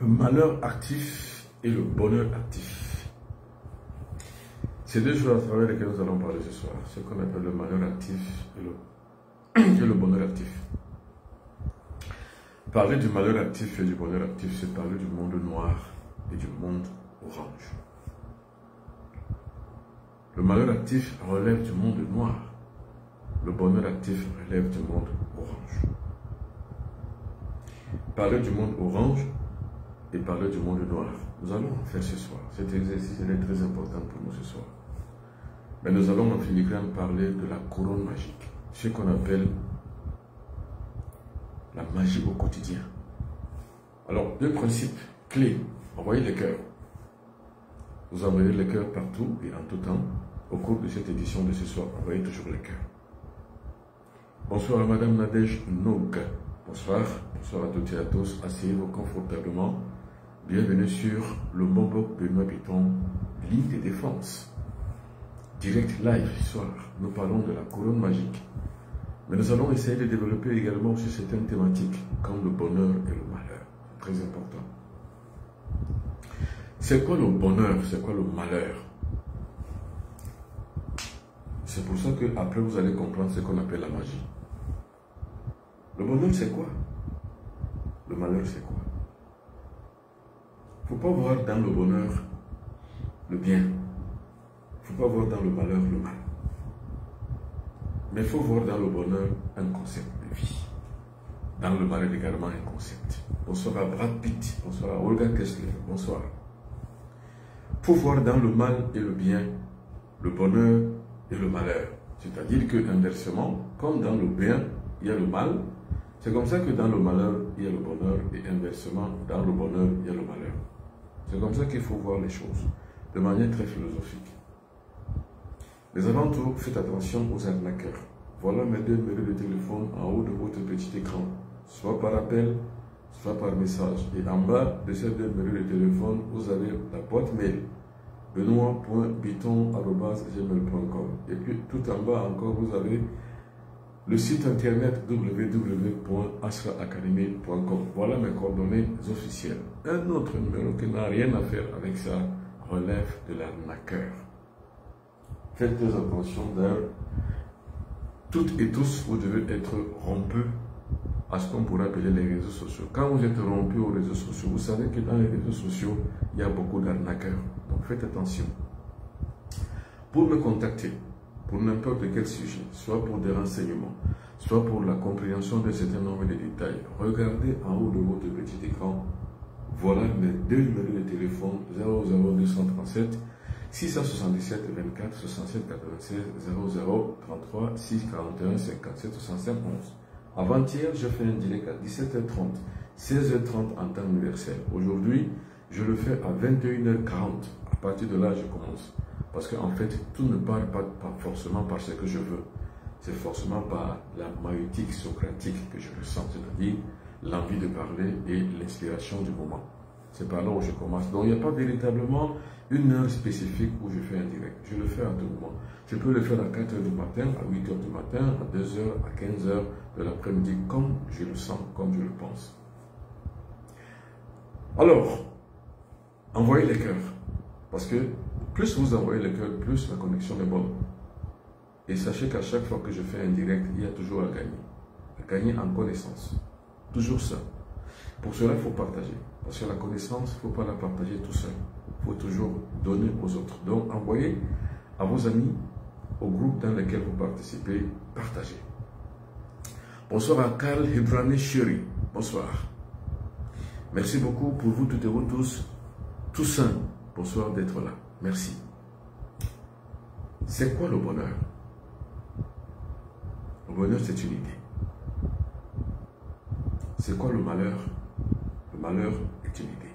Le malheur actif et le bonheur actif. C'est deux choses à travers lesquelles nous allons parler ce soir. Ce qu'on appelle le malheur actif et le bonheur actif. Parler du malheur actif et du bonheur actif, c'est parler du monde noir et du monde orange. Le malheur actif relève du monde noir. Le bonheur actif relève du monde orange. Parler du monde orange et parler du monde noir. Nous allons en faire ce soir. Cet exercice est très important pour nous ce soir. Mais nous allons en filigrane parler de la couronne magique. Ce qu'on appelle la magie au quotidien. Alors, deux principes clés. Envoyez les cœurs. Vous envoyez les cœurs partout et en tout temps. Au cours de cette édition de ce soir, envoyez toujours les cœurs. Bonsoir à Madame Nadège Noug. Bonsoir. Bonsoir à toutes et à tous. Asseyez-vous confortablement. Bienvenue sur le Mobok Benoît Biton, ligne de défense. Direct live ce soir. Nous parlons de la couronne magique. Mais nous allons essayer de développer également sur certaines thématiques, comme le bonheur et le malheur. C'est très important. C'est quoi le bonheur? C'est quoi le malheur? C'est pour ça qu'après vous allez comprendre ce qu'on appelle la magie. Le bonheur c'est quoi? Le malheur c'est quoi? Il ne faut pas voir dans le bonheur le bien. Il ne faut pas voir dans le malheur le mal. Mais il faut voir dans le bonheur un concept de vie. Dans le malheur également un concept. Bonsoir à Brad Pitt. Bonsoir à Olga Kessler. Bonsoir. Il faut voir dans le mal et le bien, le bonheur et le malheur. C'est-à-dire que inversement, comme dans le bien, il y a le mal, c'est comme ça que dans le malheur, il y a le bonheur, et inversement, dans le bonheur, il y a le malheur. C'est comme ça qu'il faut voir les choses, de manière très philosophique. Mais avant tout, faites attention aux arnaqueurs. Voilà mes deux numéros de téléphone en haut de votre petit écran, soit par appel, soit par message. Et en bas de ces deux numéros de téléphone, vous avez la boîte mail benoît.biton@gmail.com. Et puis tout en bas encore, vous avez le site internet www.asraacademy.com. Voilà mes coordonnées officielles. Un autre numéro qui n'a rien à faire avec ça relève de l'arnaqueur. Faites très attention d'ailleurs. Toutes et tous, vous devez être rompus à ce qu'on pourrait appeler les réseaux sociaux. Quand vous êtes rompus aux réseaux sociaux, vous savez que dans les réseaux sociaux, il y a beaucoup d'arnaqueurs. Donc faites attention. Pour me contacter, pour n'importe quel sujet, soit pour des renseignements, soit pour la compréhension de certains nombres de détails, regardez en haut de votre petit écran. Voilà mes deux numéros de téléphone 00237 677 24 67 96 00 33 641 57 65 11. Avant-hier, je fais un direct à 17h30, 16h30 en temps universel. Aujourd'hui, je le fais à 21h40. À partir de là, je commence. Parce qu'en fait, tout ne part pas forcément par ce que je veux. C'est forcément par la maïeutique socratique que je ressens, c'est-à-dire l'envie de parler et l'inspiration du moment. C'est par là où je commence. Donc, il n'y a pas véritablement une heure spécifique où je fais un direct. Je le fais à tout moment. Je peux le faire à 4h du matin, à 8h du matin, à 2h, à 15h de l'après-midi, comme je le sens, comme je le pense. Alors, envoyez les cœurs. Parce que plus vous envoyez les cœurs, plus la connexion est bonne. Et sachez qu'à chaque fois que je fais un direct, il y a toujours à gagner. À gagner en connaissance. Toujours ça. Pour cela, il faut partager. Parce que la connaissance, il ne faut pas la partager tout seul. Il faut toujours donner aux autres. Donc, envoyez à vos amis, au groupe dans lequel vous participez, partagez. Bonsoir à Karl Hebrani Chéri. Bonsoir. Merci beaucoup pour vous toutes et vous tous. Toussaint, bonsoir d'être là. Merci. C'est quoi le bonheur? Le bonheur, c'est une idée. C'est quoi le malheur? Le malheur est une idée.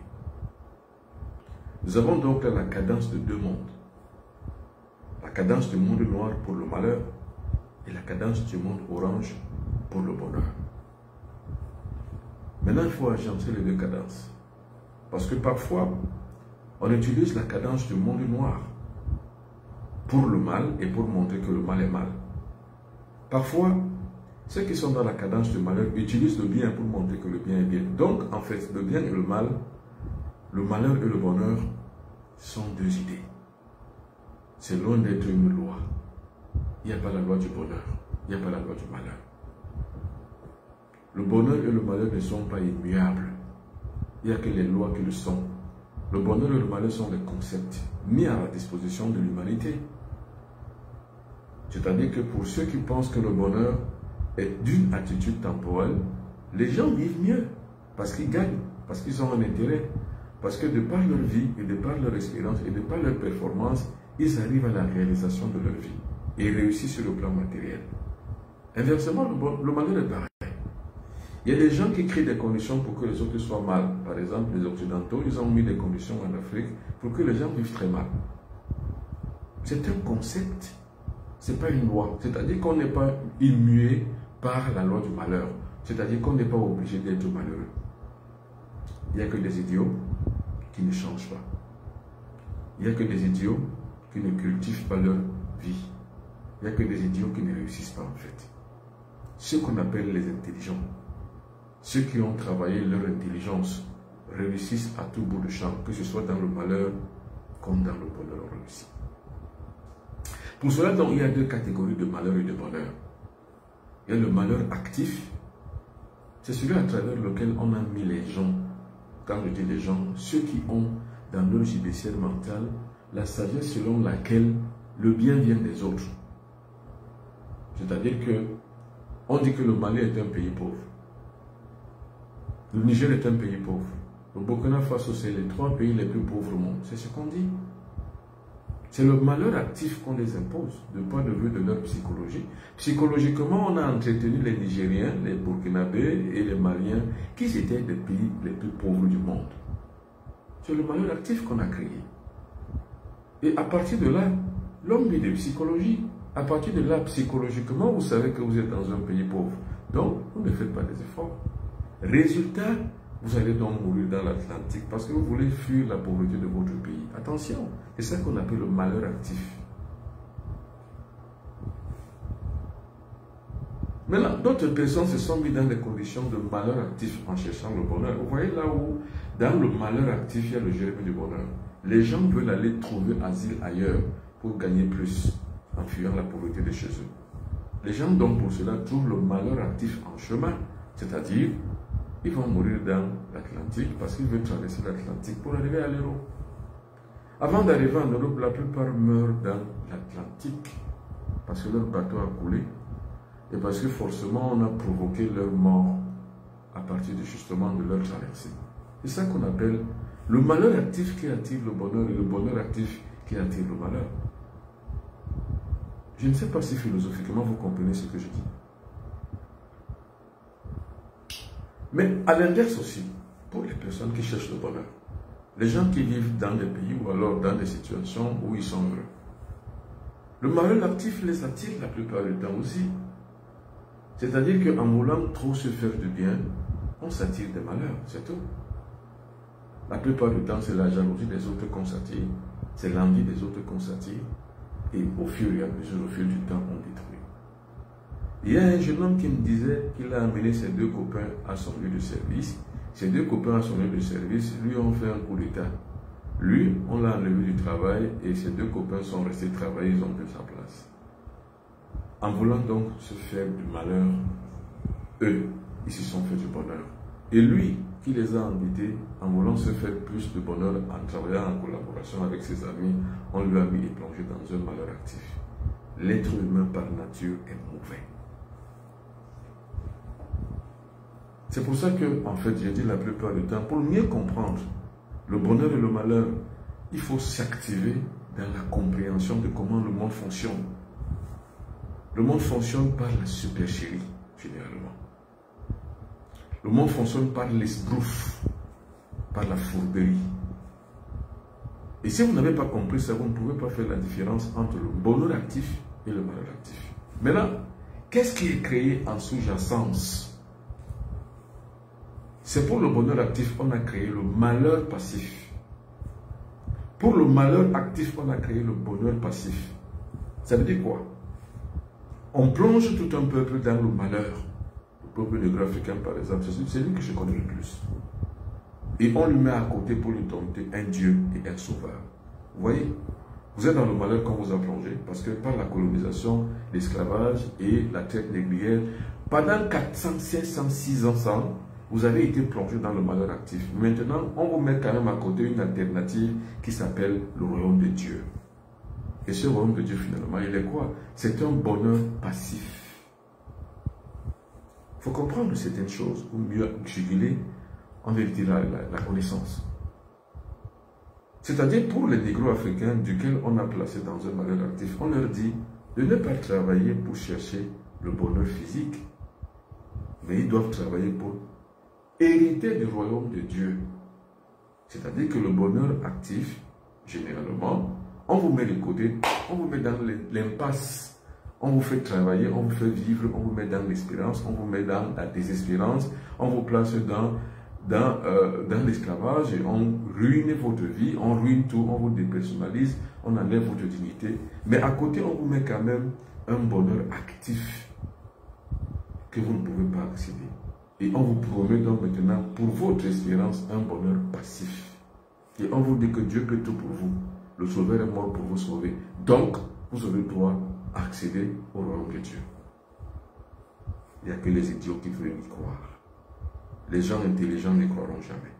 Nous avons donc là la cadence de deux mondes. La cadence du monde noir pour le malheur et la cadence du monde orange pour le bonheur. Maintenant, il faut agencer les deux cadences. Parce que parfois, on utilise la cadence du monde noir pour le mal et pour montrer que le mal est mal. Parfois, ceux qui sont dans la cadence du malheur utilisent le bien pour montrer que le bien est bien. Donc, en fait, le bien et le mal le malheur et le bonheur sont deux idées. C'est loin d'être une loi. Il n'y a pas la loi du bonheur, il n'y a pas la loi du malheur. Le bonheur et le malheur ne sont pas immuables. Il n'y a que les lois qui le sont. Le bonheur et le malheur sont des concepts mis à la disposition de l'humanité. C'est-à-dire que pour ceux qui pensent que le bonheur est d'une attitude temporelle, les gens vivent mieux parce qu'ils gagnent, parce qu'ils ont un intérêt, parce que de par leur vie et de par leur expérience et de par leur performance, ils arrivent à la réalisation de leur vie et réussissent sur le plan matériel. Inversement, le malheur est pareil. Il y a des gens qui créent des conditions pour que les autres soient mal. Par exemple, les Occidentaux, ils ont mis des conditions en Afrique pour que les gens vivent très mal. C'est un concept, ce n'est pas une loi. C'est-à-dire qu'on n'est pas immué par la loi du malheur. C'est-à-dire qu'on n'est pas obligé d'être malheureux. Il n'y a que des idiots qui ne changent pas. Il n'y a que des idiots qui ne cultivent pas leur vie. Il n'y a que des idiots qui ne réussissent pas en fait. Ceux qu'on appelle les intelligents, ceux qui ont travaillé leur intelligence, réussissent à tout bout de champ, que ce soit dans le malheur comme dans le bonheur réussi. Pour cela, donc, il y a deux catégories de malheur et de bonheur. Il y a le malheur actif, c'est celui à travers lequel on a mis les gens. Quand je dis les gens, ceux qui ont dans leur judiciaire mental la sagesse selon laquelle le bien vient des autres. C'est-à-dire que on dit que le Mali est un pays pauvre. Le Niger est un pays pauvre. Le Burkina Faso, c'est les 3 pays les plus pauvres au monde. C'est ce qu'on dit. C'est le malheur actif qu'on les impose, du point de vue de leur psychologie. Psychologiquement, on a entretenu les Nigériens, les Burkinabés et les Maliens, qui étaient les pays les plus pauvres du monde. C'est le malheur actif qu'on a créé. Et à partir de là, l'homme vit de psychologie. À partir de là, psychologiquement, vous savez que vous êtes dans un pays pauvre. Donc, vous ne faites pas des efforts. Résultat, vous allez donc mourir dans l'Atlantique parce que vous voulez fuir la pauvreté de votre pays. Attention, c'est ça qu'on appelle le malheur actif. Maintenant, d'autres personnes se sont mises dans des conditions de malheur actif en cherchant le bonheur. Vous voyez là où, dans le malheur actif, il y a le germe du bonheur. Les gens veulent aller trouver asile ailleurs pour gagner plus en fuyant la pauvreté de chez eux. Les gens, donc, pour cela, trouvent le malheur actif en chemin, c'est-à-dire ils vont mourir dans l'Atlantique parce qu'ils veulent traverser l'Atlantique pour arriver à l'Europe. Avant d'arriver en Europe, la plupart meurent dans l'Atlantique parce que leur bateau a coulé et parce que forcément on a provoqué leur mort à partir justement de leur traversée. C'est ça qu'on appelle le malheur actif qui attire le bonheur et le bonheur actif qui attire le malheur. Je ne sais pas si philosophiquement vous comprenez ce que je dis. Mais à l'inverse aussi, pour les personnes qui cherchent le bonheur, les gens qui vivent dans des pays ou alors dans des situations où ils sont heureux, le malheur actif les attire la plupart du temps aussi. C'est-à-dire qu'en voulant trop se faire du bien, on s'attire des malheurs, c'est tout. La plupart du temps, c'est la jalousie des autres qu'on s'attire, c'est l'envie des autres qu'on s'attire, et au fur et à mesure, au fil du temps, on détruit. Il y a un jeune homme qui me disait qu'il a amené ses 2 copains à son lieu de service. Ses 2 copains à son lieu de service lui ont fait un coup d'état. Lui, on l'a enlevé du travail et ses 2 copains sont restés travailler, ils ont pris sa place. En voulant donc se faire du malheur, eux, ils se sont fait du bonheur. Et lui, qui les a invités, en voulant se faire plus de bonheur, en travaillant en collaboration avec ses amis, on lui a mis et plongé dans un malheur actif. L'être humain par nature est mauvais. C'est pour ça que, en fait, j'ai dit la plupart du temps, pour mieux comprendre le bonheur et le malheur, il faut s'activer dans la compréhension de comment le monde fonctionne. Le monde fonctionne par la supercherie, généralement. Le monde fonctionne par l'esbrouf, par la fourberie. Et si vous n'avez pas compris ça, vous ne pouvez pas faire la différence entre le bonheur actif et le malheur actif. Maintenant, qu'est-ce qui est créé en sous-jacence? C'est pour le bonheur actif qu'on a créé le malheur passif. Pour le malheur actif, on a créé le bonheur passif. Ça veut dire quoi? On plonge tout un peuple dans le malheur. Le peuple négro-africain, par exemple, c'est celui que je connais le plus. Et on lui met à côté pour lui donner un Dieu et un sauveur. Vous voyez, vous êtes dans le malheur quand vous a plongé, parce que par la colonisation, l'esclavage et la traite négrière, pendant 400, 500, 600 ans, vous avez été plongé dans le malheur actif. Maintenant, on vous met quand même à côté une alternative qui s'appelle le royaume de Dieu. Et ce royaume de Dieu, finalement, il est quoi? C'est un bonheur passif. Il faut comprendre certaines choses pour mieux juguler en vérité la connaissance. C'est-à-dire pour les négro-africains duquel on a placé dans un malheur actif, on leur dit de ne pas travailler pour chercher le bonheur physique, mais ils doivent travailler pour hériter du royaume de Dieu. C'est-à-dire que le bonheur actif, généralement, on vous met de côté, on vous met dans l'impasse, on vous fait travailler, on vous fait vivre, on vous met dans l'espérance, on vous met dans la désespérance, on vous place dans l'esclavage et on ruine votre vie, on ruine tout, on vous dépersonnalise, on enlève votre dignité. Mais à côté, on vous met quand même un bonheur actif que vous ne pouvez pas accéder. Et on vous promet donc maintenant pour votre espérance un bonheur passif. Et on vous dit que Dieu peut tout pour vous. Le Sauveur est mort pour vous sauver. Donc, vous aurez droit à accéder au royaume de Dieu. Il n'y a que les idiots qui veulent y croire. Les gens intelligents n'y croiront jamais.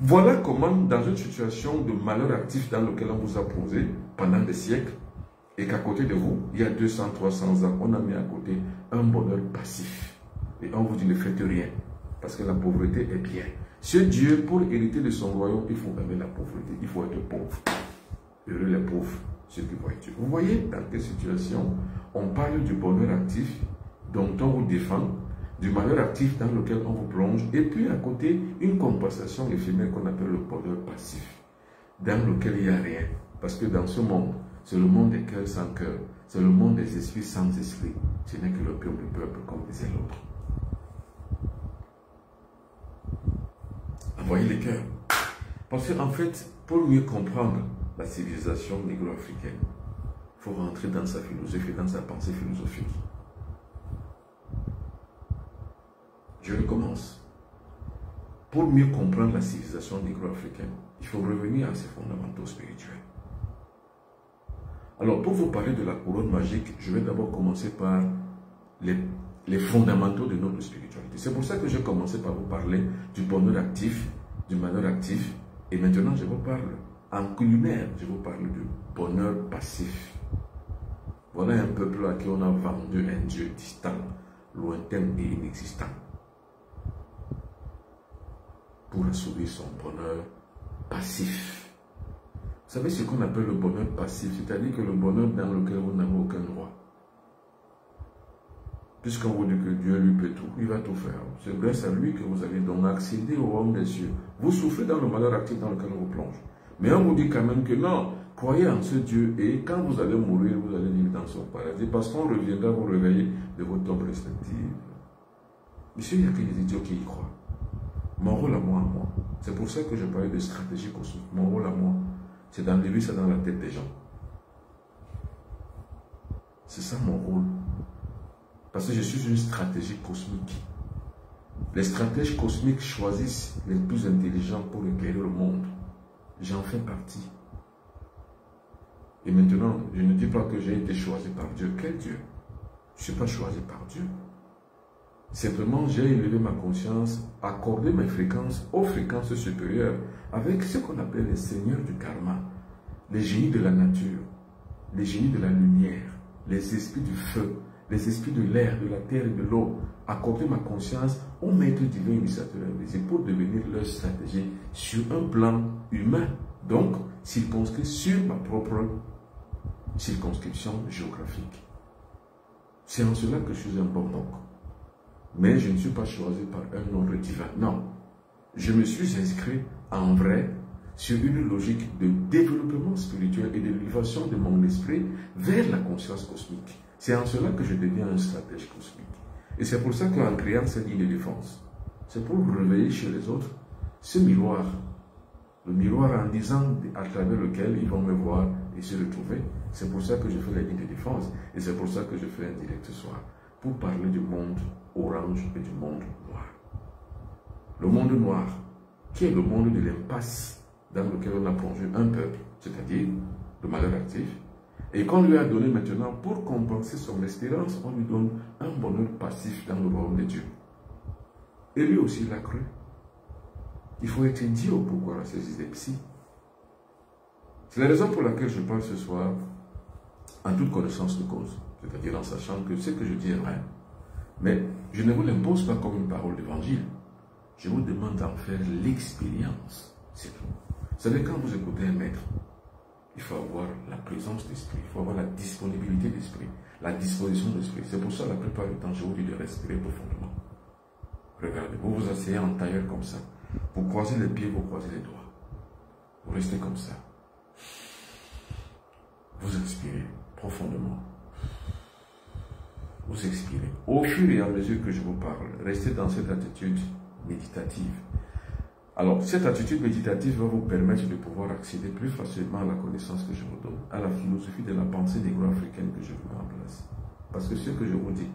Voilà comment, dans une situation de malheur actif dans laquelle on vous a posé pendant des siècles, et qu'à côté de vous, il y a 200, 300 ans, on a mis à côté un bonheur passif. Et on vous dit ne faites rien, parce que la pauvreté est bien. Ce Dieu, pour hériter de son royaume, il faut aimer la pauvreté, il faut être pauvre. Heureux les pauvres, ceux qui voient Dieu. Vous voyez dans quelle situation on parle du bonheur actif dont on vous défend, du malheur actif dans lequel on vous plonge, et puis à côté, une compensation éphémère qu'on appelle le bonheur passif, dans lequel il n'y a rien. Parce que dans ce monde, c'est le monde des cœurs sans cœur, c'est le monde des esprits sans esprit. Ce n'est que l'opium du peuple, comme disait l'autre. Envoyez les cœurs. Parce qu'en fait, pour mieux comprendre la civilisation négro-africaine, il faut rentrer dans sa philosophie, dans sa pensée philosophique. Je recommence. Pour mieux comprendre la civilisation négro-africaine, il faut revenir à ses fondamentaux spirituels. Alors, pour vous parler de la couronne magique, je vais d'abord commencer par les fondamentaux de notre spiritualité. C'est pour ça que j'ai commencé par vous parler du bonheur actif, du malheur actif, et maintenant je vous parle en culinaire, je vous parle du bonheur passif. Voilà un peuple à qui on a vendu un Dieu distant, lointain et inexistant, pour assouvir son bonheur passif. Vous savez ce qu'on appelle le bonheur passif, c'est-à-dire que le bonheur dans lequel vous n'avez aucun droit. Puisqu'on vous dit que Dieu lui peut tout, il va tout faire. C'est grâce à lui que vous allez donc accéder au royaume des cieux. Vous souffrez dans le malheur actif dans lequel on vous plonge. Mais on vous dit quand même que non, croyez en ce Dieu et quand vous allez mourir, vous allez vivre dans son paradis parce qu'on reviendra vous réveiller de votre tombe respective. Monsieur, il n'y a que des idiots qui y croient. Mon rôle à moi, c'est pour ça que je parlais de stratégie cosmique. Mon rôle à moi, c'est d'enlever ça dans la tête des gens. C'est ça mon rôle. Parce que je suis une stratégie cosmique. Les stratèges cosmiques choisissent les plus intelligents pour éclairer le monde. J'en fais partie. Et maintenant, je ne dis pas que j'ai été choisi par Dieu. Quel Dieu? Je ne suis pas choisi par Dieu. Simplement, j'ai élevé ma conscience, accordé mes fréquences aux fréquences supérieures avec ce qu'on appelle les seigneurs du karma, les génies de la nature, les génies de la lumière, les esprits du feu, les esprits de l'air, de la terre et de l'eau, accorder ma conscience aux maîtres divins initiateurs invisibles pour devenir leur stratégie sur un plan humain, donc circonscrit sur ma propre circonscription géographique. C'est en cela que je suis un bon oncle. Mais je ne suis pas choisi par un ordre divin. Non. Je me suis inscrit en vrai sur une logique de développement spirituel et d'élévation de mon esprit vers la conscience cosmique. C'est en cela que je deviens un stratège cosmique. Et c'est pour ça qu'en créant cette ligne de défense, c'est pour réveiller chez les autres ce miroir. Le miroir en disant à travers lequel ils vont me voir et se retrouver. C'est pour ça que je fais la ligne de défense. Et c'est pour ça que je fais un direct ce soir. Pour parler du monde orange et du monde noir. Le monde noir, qui est le monde de l'impasse dans lequel on a plongé un peuple, c'est-à-dire le malheur actif, et qu'on lui a donné maintenant, pour compenser son espérance, on lui donne un bonheur passif dans le royaume de Dieu. Et lui aussi l'a cru. Il faut être idiot pour croire à ces idées psy. C'est la raison pour laquelle je parle ce soir en toute connaissance de cause, c'est-à-dire en sachant que ce que je dis est vrai. Mais je ne vous l'impose pas comme une parole d'évangile. Je vous demande d'en faire l'expérience. C'est tout. Vous savez, quand vous écoutez un maître, il faut avoir la présence d'esprit, il faut avoir la disponibilité d'esprit, la disposition d'esprit. C'est pour ça, la plupart du temps, je vous dis de respirer profondément. Regardez, vous vous asseyez en tailleur comme ça. Vous croisez les pieds, vous croisez les doigts. Vous restez comme ça. Vous expirez profondément. Vous expirez. Au fur et à mesure que je vous parle, restez dans cette attitude méditative. Alors, cette attitude méditative va vous permettre de pouvoir accéder plus facilement à la connaissance que je vous donne, à la philosophie de la pensée négro-africaine que je vous mets en place. Parce que ce que je vous dis,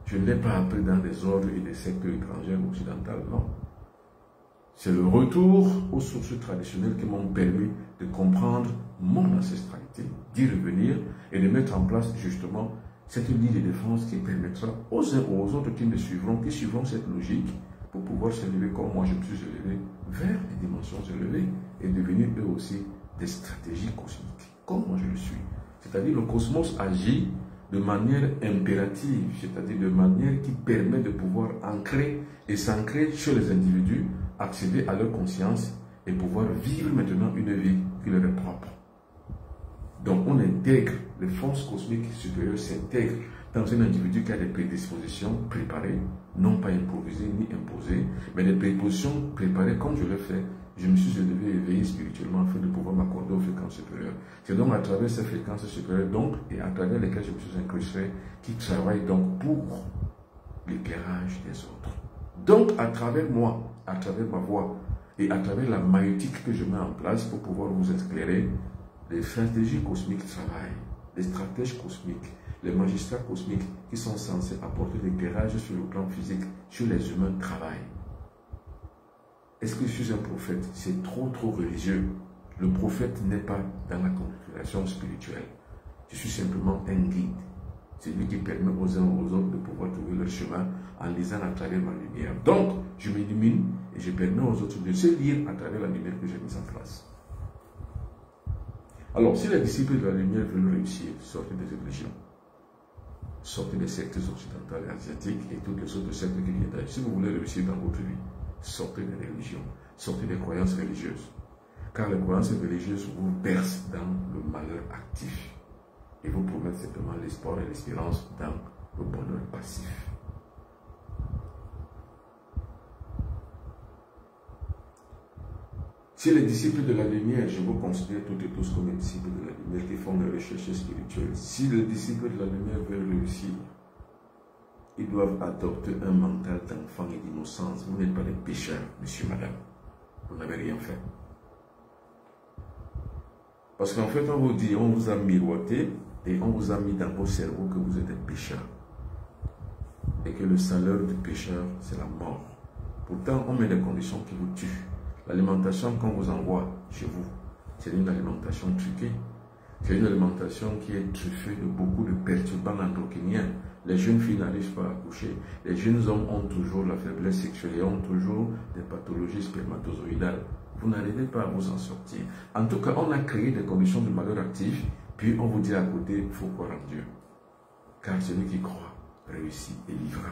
je ne l'ai pas appris dans des ordres et des sectes étrangères ou occidentales, non. C'est le retour aux sources traditionnelles qui m'ont permis de comprendre mon ancestralité, d'y revenir et de mettre en place justement cette ligne de défense qui permettra aux uns ou aux autres qui me suivront, qui suivront cette logique pour pouvoir s'élever comme moi je me suis élevé vers des dimensions élevées et devenir eux aussi des stratégies cosmiques, comme moi je le suis. C'est-à-dire le cosmos agit de manière impérative, c'est-à-dire de manière qui permet de pouvoir ancrer et s'ancrer chez les individus, accéder à leur conscience et pouvoir vivre maintenant une vie qui leur est propre. Donc on intègre, les forces cosmiques supérieures s'intègrent dans un individu qui a des prédispositions préparées, non pas improvisées ni imposées, mais des prédispositions préparées comme je l'ai fait. Je me suis élevé et éveillé spirituellement afin de pouvoir m'accorder aux fréquences supérieures. C'est donc à travers ces fréquences supérieures donc, et à travers lesquelles je me suis incrusté qui travaillent donc pour l'éclairage des autres. Donc à travers moi, à travers ma voix et à travers la maïeutique que je mets en place pour pouvoir vous éclairer, les stratégies cosmiques travaillent, les stratèges cosmiques, les magistrats cosmiques qui sont censés apporter l'éclairage sur le plan physique, sur les humains travaillent. Est-ce que je suis un prophète? C'est trop religieux. Le prophète n'est pas dans la configuration spirituelle. Je suis simplement un guide. C'est lui qui permet aux uns aux autres de pouvoir trouver leur chemin en lisant à travers ma lumière. Donc, je m'illumine et je permets aux autres de se lire à travers la lumière que j'ai mise en place. Alors, si les disciples de la lumière veulent réussir, sortez des religions. Sortez des sectes occidentales et asiatiques et toutes les autres sectes qui viennent d'âge. Si vous voulez réussir dans votre vie, sortez des religions, sortez des croyances religieuses. Car les croyances religieuses vous bercent dans le malheur actif et vous promettent simplement l'espoir et l'espérance dans le bonheur passif. Si les disciples de la lumière, je vous considère toutes et tous comme les disciples de la lumière qui font des recherches spirituelles, si les disciples de la lumière veulent réussir, ils doivent adopter un mental d'enfant et d'innocence. Vous n'êtes pas des pécheurs, monsieur, madame. Vous n'avez rien fait. Parce qu'en fait, on vous dit, on vous a miroité et on vous a mis dans vos cerveaux que vous êtes des pécheurs. Et que le salaire du pécheur, c'est la mort. Pourtant, on met des conditions qui vous tuent. L'alimentation qu'on vous envoie chez vous, c'est une alimentation truquée. C'est une alimentation qui est truffée de beaucoup de perturbants endocriniens. Les jeunes filles n'arrivent pas à accoucher. Les jeunes hommes ont toujours la faiblesse sexuelle et ont toujours des pathologies spermatozoïdales. Vous n'arrivez pas à vous en sortir. En tout cas, on a créé des conditions de malheur actif, puis on vous dit à côté, il faut croire en Dieu. Car celui qui croit réussit et vivra,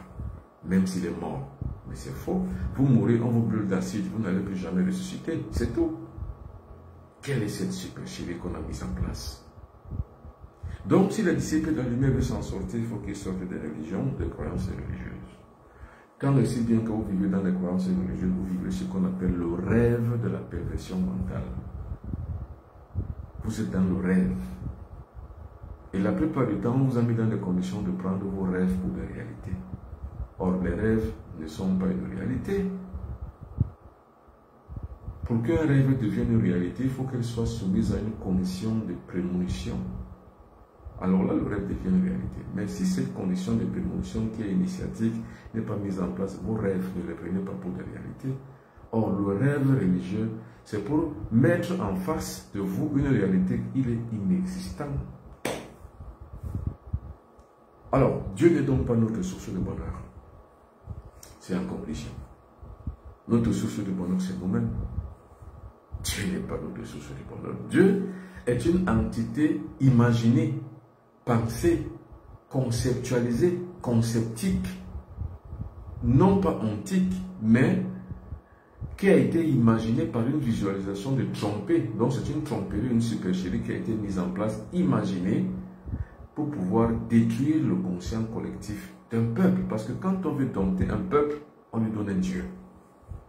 même s'il est mort. Mais c'est faux. Vous mourrez, on vous brûle d'acide, vous n'allez plus jamais ressusciter. C'est tout. Quelle est cette supercherie qu'on a mise en place? Donc, si les disciples de la lumière veulent s'en sortir, il faut qu'ils sortent des religions, des croyances religieuses. Quand aussi bien que vous vivez dans les croyances religieuses, vous vivez ce qu'on appelle le rêve de la perversion mentale. Vous êtes dans le rêve. Et la plupart du temps, on vous a mis dans les conditions de prendre vos rêves pour des réalités. Or, les rêves ne sont pas une réalité. Pour qu'un rêve devienne une réalité, il faut qu'elle soit soumise à une condition de prémonition. Alors là, le rêve devient une réalité. Mais si cette condition de prémonition qui est initiatique n'est pas mise en place, vos rêves ne les prenez pas pour des réalités. Or, le rêve religieux, c'est pour mettre en face de vous une réalité qui est inexistante. Alors, Dieu n'est donc pas notre source de bonheur. C'est un complice. Notre source de bonheur, c'est nous-mêmes. Dieu n'est pas notre source de bonheur. Dieu est une entité imaginée, pensée, conceptualisée, conceptique, non pas antique, mais qui a été imaginée par une visualisation de trompée. Donc c'est une tromperie, une supercherie qui a été mise en place, imaginée, pour pouvoir détruire le conscient collectif d'un peuple. Parce que quand on veut dompter un peuple, on lui donne un Dieu.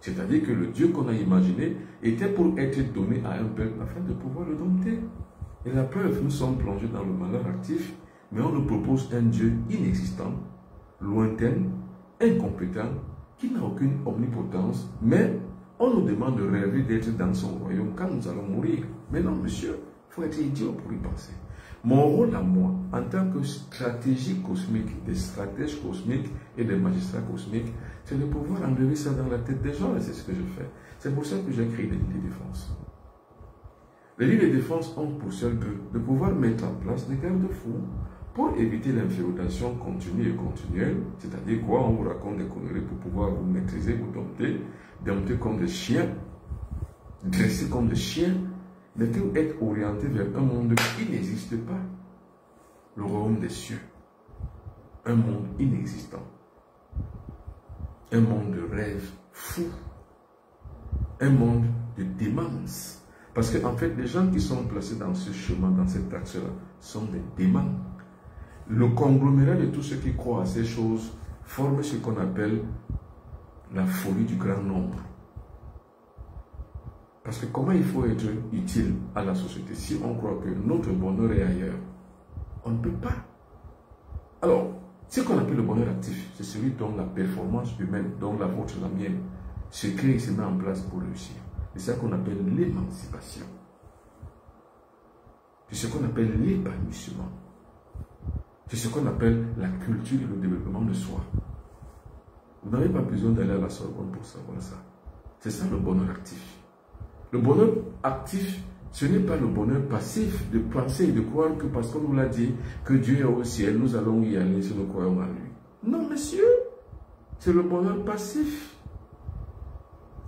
C'est-à-dire que le Dieu qu'on a imaginé était pour être donné à un peuple afin de pouvoir le dompter. Et la preuve, nous sommes plongés dans le malheur actif, mais on nous propose un Dieu inexistant, lointain, incompétent, qui n'a aucune omnipotence, mais on nous demande de rêver d'être dans son royaume quand nous allons mourir. Mais non, monsieur, il faut être idiot pour y penser. Mon rôle à moi, en tant que stratégie cosmique, des stratèges cosmiques et des magistrats cosmiques, c'est de pouvoir enlever ça dans la tête des gens, et c'est ce que je fais. C'est pour ça que j'ai créé les lignes de défense. Les lignes de défense ont pour seul but de pouvoir mettre en place des garde-fous pour éviter l'inféodation continue et continuelle, c'est-à-dire quoi, on vous raconte des conneries pour pouvoir vous maîtriser, vous dompter comme des chiens, dresser comme des chiens, mais que être orienté vers un monde qui n'existe pas, le royaume des cieux, un monde inexistant, un monde de rêve fou, un monde de démence. Parce qu'en fait, les gens qui sont placés dans ce chemin, dans cet axe-là, sont des démons. Le conglomérat de tous ceux qui croient à ces choses forme ce qu'on appelle la folie du grand nombre. Parce que comment il faut être utile à la société si on croit que notre bonheur est ailleurs? On ne peut pas. Alors, ce qu'on appelle le bonheur actif, c'est celui dont la performance humaine, dont la vôtre, la mienne, se crée et se met en place pour réussir. C'est ça qu'on appelle l'émancipation. C'est ce qu'on appelle l'épanouissement. C'est ce qu'on appelle la culture et le développement de soi. Vous n'avez pas besoin d'aller à la Sorbonne pour savoir ça. C'est ça le bonheur actif. Le bonheur actif, ce n'est pas le bonheur passif de penser et de croire que parce qu'on nous l'a dit que Dieu est au ciel, nous allons y aller si nous croyons en lui. Non, monsieur, c'est le bonheur passif.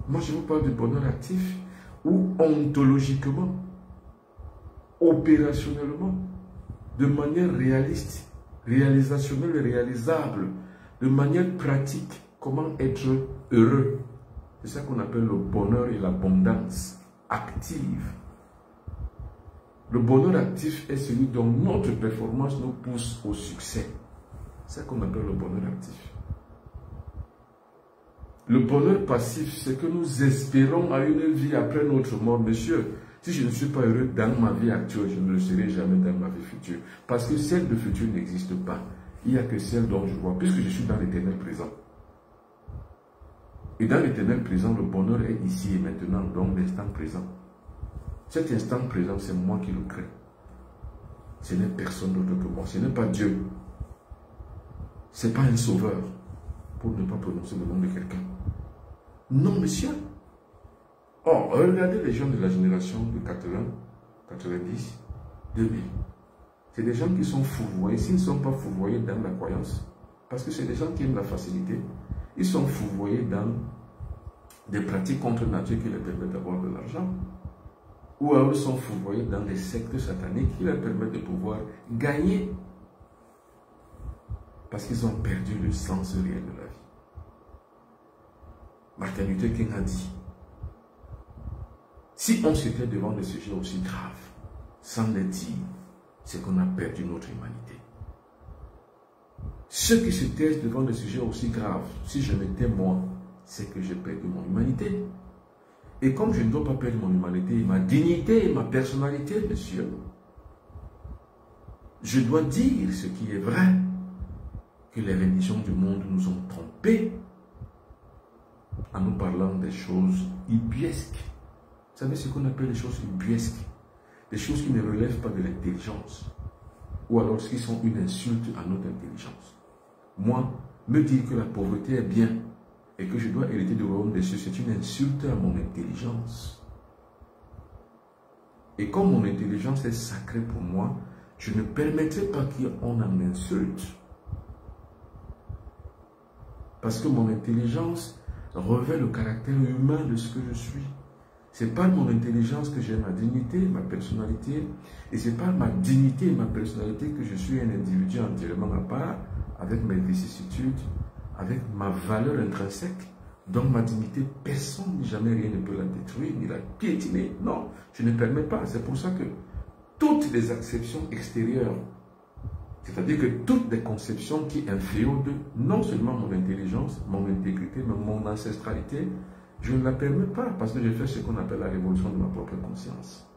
Moi, je vous parle du bonheur actif où ontologiquement, opérationnellement, de manière réaliste, réalisationnelle et réalisable, de manière pratique, comment être heureux. C'est ça qu'on appelle le bonheur et l'abondance active. Le bonheur actif est celui dont notre performance nous pousse au succès. C'est ça qu'on appelle le bonheur actif. Le bonheur passif, c'est que nous espérons à une vie après notre mort. Monsieur, si je ne suis pas heureux dans ma vie actuelle, je ne le serai jamais dans ma vie future. Parce que celle de futur n'existe pas. Il n'y a que celle dont je vois, puisque je suis dans l'éternel présent. Et dans l'éternel présent, le bonheur est ici et maintenant, donc l'instant présent. Cet instant présent, c'est moi qui le crée. Ce n'est personne d'autre que moi. Ce n'est pas Dieu. Ce n'est pas un sauveur, pour ne pas prononcer le nom de quelqu'un. Non, monsieur. Oh, regardez les gens de la génération de 80, 90, 2000. C'est des gens qui sont fourvoyés. S'ils ne sont pas fourvoyés dans la croyance, parce que c'est des gens qui aiment la facilité, ils sont fourvoyés dans des pratiques contre nature qui leur permettent d'avoir de l'argent. Ou alors ils sont fourvoyés dans des sectes sataniques qui leur permettent de pouvoir gagner. Parce qu'ils ont perdu le sens réel de la vie. Martin Luther King a dit, si on s'était devant des sujets aussi graves, sans les dire, c'est qu'on a perdu notre humanité. Ceux qui se taisent devant des sujets aussi graves, si je m'étais moi, c'est que j'ai perdu mon humanité. Et comme je ne dois pas perdre mon humanité, ma dignité et ma personnalité, monsieur, je dois dire ce qui est vrai, que les religions du monde nous ont trompés en nous parlant des choses ubuesques. Vous savez ce qu'on appelle les choses ubuesques? Des choses qui ne relèvent pas de l'intelligence, ou alors qui sont une insulte à notre intelligence. Moi, me dire que la pauvreté est bien et que je dois hériter du royaume des cieux, c'est une insulte à mon intelligence. Et comme mon intelligence est sacrée pour moi, je ne permettrai pas qu'on en insulte. Parce que mon intelligence revêt le caractère humain de ce que je suis. Ce n'est pas mon intelligence que j'ai ma dignité, ma personnalité, et ce n'est pas ma dignité et ma personnalité que je suis un individu entièrement à part, avec mes vicissitudes, avec ma valeur intrinsèque. Donc ma dignité, personne, ni jamais rien ne peut la détruire, ni la piétiner. Non, je ne permets pas. C'est pour ça que toutes les acceptions extérieures, c'est-à-dire que toutes les conceptions qui inféodent non seulement mon intelligence, mon intégrité, mais mon ancestralité, je ne la permets pas parce que je fais ce qu'on appelle la révolution de ma propre conscience.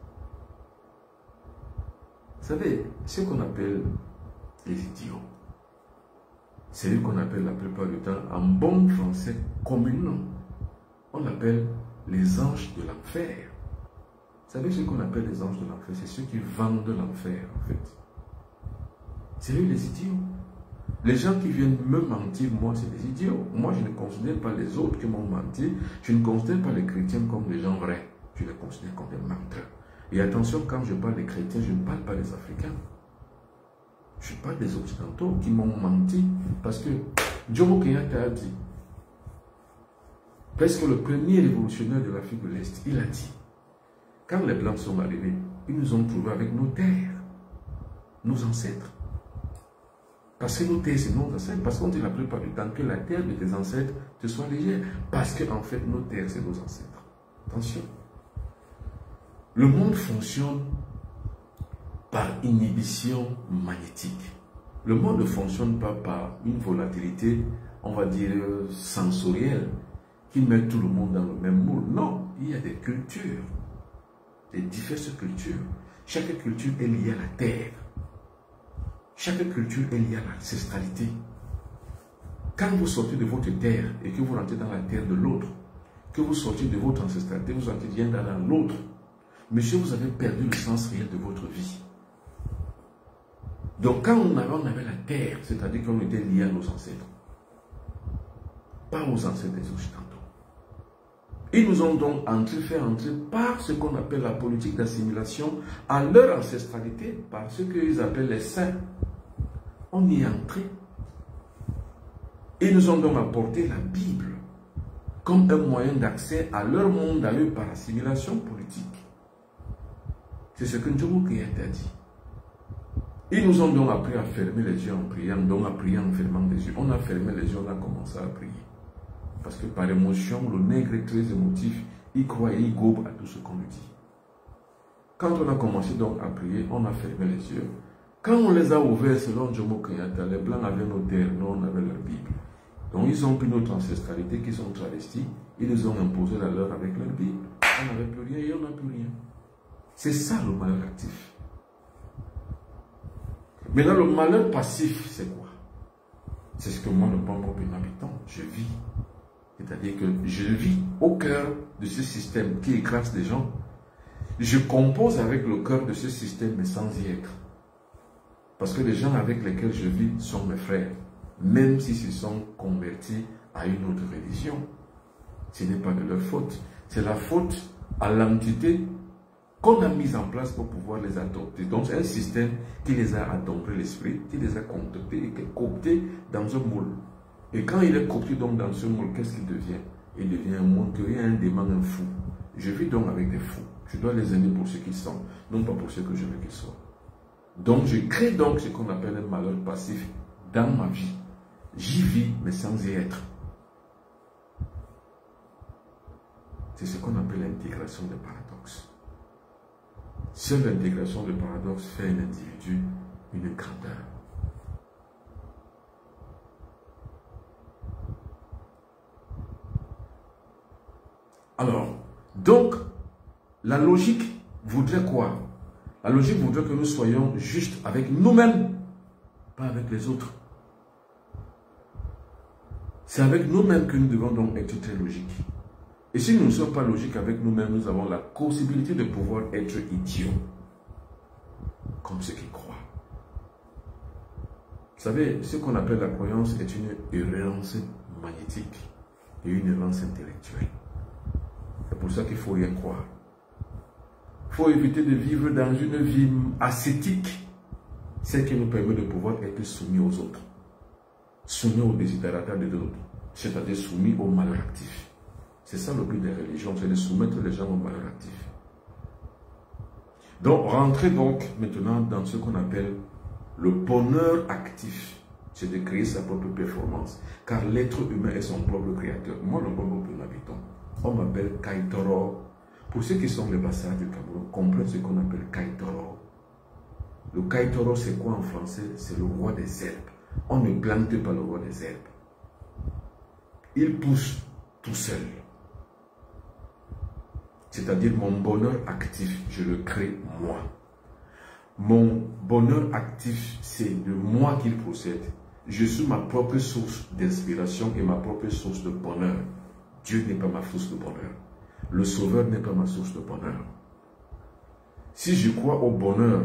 Vous savez, ce qu'on appelle les idiots, c'est eux qu'on appelle la plupart du temps, en bon français commun, on appelle les anges de l'enfer. Vous savez ce qu'on appelle les anges de l'enfer? C'est ceux qui vendent l'enfer, en fait. C'est eux les idiots. Les gens qui viennent me mentir, moi, c'est des idiots. Moi, je ne considère pas les autres qui m'ont menti. Je ne considère pas les chrétiens comme des gens vrais. Je les considère comme des menteurs. Et attention, quand je parle des chrétiens, je ne parle pas des Africains. Je parle des Occidentaux qui m'ont menti. Parce que Jomo Kenyatta a dit, presque le premier révolutionnaire de l'Afrique de l'Est, il a dit, quand les Blancs sont arrivés, ils nous ont trouvés avec nos terres, nos ancêtres. Parce que nos terres, c'est nos ancêtres. Parce qu'on dit la plupart du temps que la terre de tes ancêtres te soit légère. Parce que, en fait, nos terres, c'est nos ancêtres. Attention. Le monde fonctionne par inhibition magnétique. Le monde ne fonctionne pas par une volatilité, on va dire, sensorielle, qui met tout le monde dans le même moule. Non, il y a des cultures, des diverses cultures. Chaque culture est liée à la terre. Chaque culture est liée à l'ancestralité. Quand vous sortez de votre terre et que vous rentrez dans la terre de l'autre, que vous sortez de votre ancestralité, vous entrez dans l'autre, monsieur, vous avez perdu le sens réel de votre vie. Donc quand on avait la terre, c'est-à-dire qu'on était lié à nos ancêtres, pas aux ancêtres des Occidentaux. Ils nous ont donc fait entrer par ce qu'on appelle la politique d'assimilation à leur ancestralité, par ce qu'ils appellent les saints. On y est entré. Ils nous ont donc apporté la Bible comme un moyen d'accès à leur monde à eux par assimilation politique. C'est ce que Jomo Kenyatta a dit. Ils nous ont donc appris à fermer les yeux en priant, donc à prier en fermant les yeux. On a fermé les yeux, on a commencé à prier. Parce que par émotion, le nègre est très émotif, il croit et il gobe à tout ce qu'on lui dit. Quand on a commencé donc à prier, on a fermé les yeux. Quand on les a ouverts, selon Jomo Kenyatta, les Blancs avaient nos terres, nous on avait leur Bible. Donc ils ont pris notre ancestralité qui sont travestis, ils nous ont imposé la leur avec leur Bible. On n'avait plus rien et on n'a plus rien. C'est ça le malheur actif. Maintenant, le malheur passif, c'est quoi? C'est ce que moi, le bon habitant, je vis. C'est-à-dire que je vis au cœur de ce système qui écrase les gens. Je compose avec le cœur de ce système, mais sans y être. Parce que les gens avec lesquels je vis sont mes frères, même s'ils se sont convertis à une autre religion. Ce n'est pas de leur faute. C'est la faute à l'entité qu'on a mise en place pour pouvoir les adopter. Donc c'est un système qui les a adombré l'esprit, qui les a contactés et qui est coopté dans un moule. Et quand il est coopté donc dans ce moule, qu'est-ce qu'il devient? Il devient un monteur, un démon, un fou. Je vis donc avec des fous. Je dois les aimer pour ce qu'ils sont, non pas pour ce que je veux qu'ils soient. Donc je crée donc ce qu'on appelle un malheur passif dans ma vie. J'y vis, mais sans y être. C'est ce qu'on appelle l'intégration des paradoxes. Seule l'intégration des paradoxes fait un individu une grandeur. Alors, donc, la logique voudrait quoi? La logique voudrait que nous soyons justes avec nous-mêmes, pas avec les autres. C'est avec nous-mêmes que nous devons donc être très logiques. Et si nous ne sommes pas logiques avec nous-mêmes, nous avons la possibilité de pouvoir être idiots, comme ceux qui croient. Vous savez, ce qu'on appelle la croyance est une errance magnétique. et une errance intellectuelle. C'est pour ça qu'il ne faut rien croire. Il faut éviter de vivre dans une vie ascétique, celle qui nous permet de pouvoir être soumis aux autres, soumis aux désidératas des autres, c'est-à-dire soumis au malheur actif. C'est ça le but des religions, c'est de soumettre les gens au malheur actif. Donc, rentrez donc maintenant dans ce qu'on appelle le bonheur actif. C'est de créer sa propre performance. Car l'être humain est son propre créateur. Moi, le bon habitant, on m'appelle Kaitoro. Pour ceux qui sont les Bassards du Cameroun, comprennent ce qu'on appelle Kaitoro. Le Kaitoro, c'est quoi en français? C'est le roi des herbes. On ne plante pas le roi des herbes. Il pousse tout seul. C'est-à-dire mon bonheur actif, je le crée moi. Mon bonheur actif, c'est de moi qu'il procède. Je suis ma propre source d'inspiration et ma propre source de bonheur. Dieu n'est pas ma source de bonheur. Le Sauveur n'est pas ma source de bonheur. Si je crois au bonheur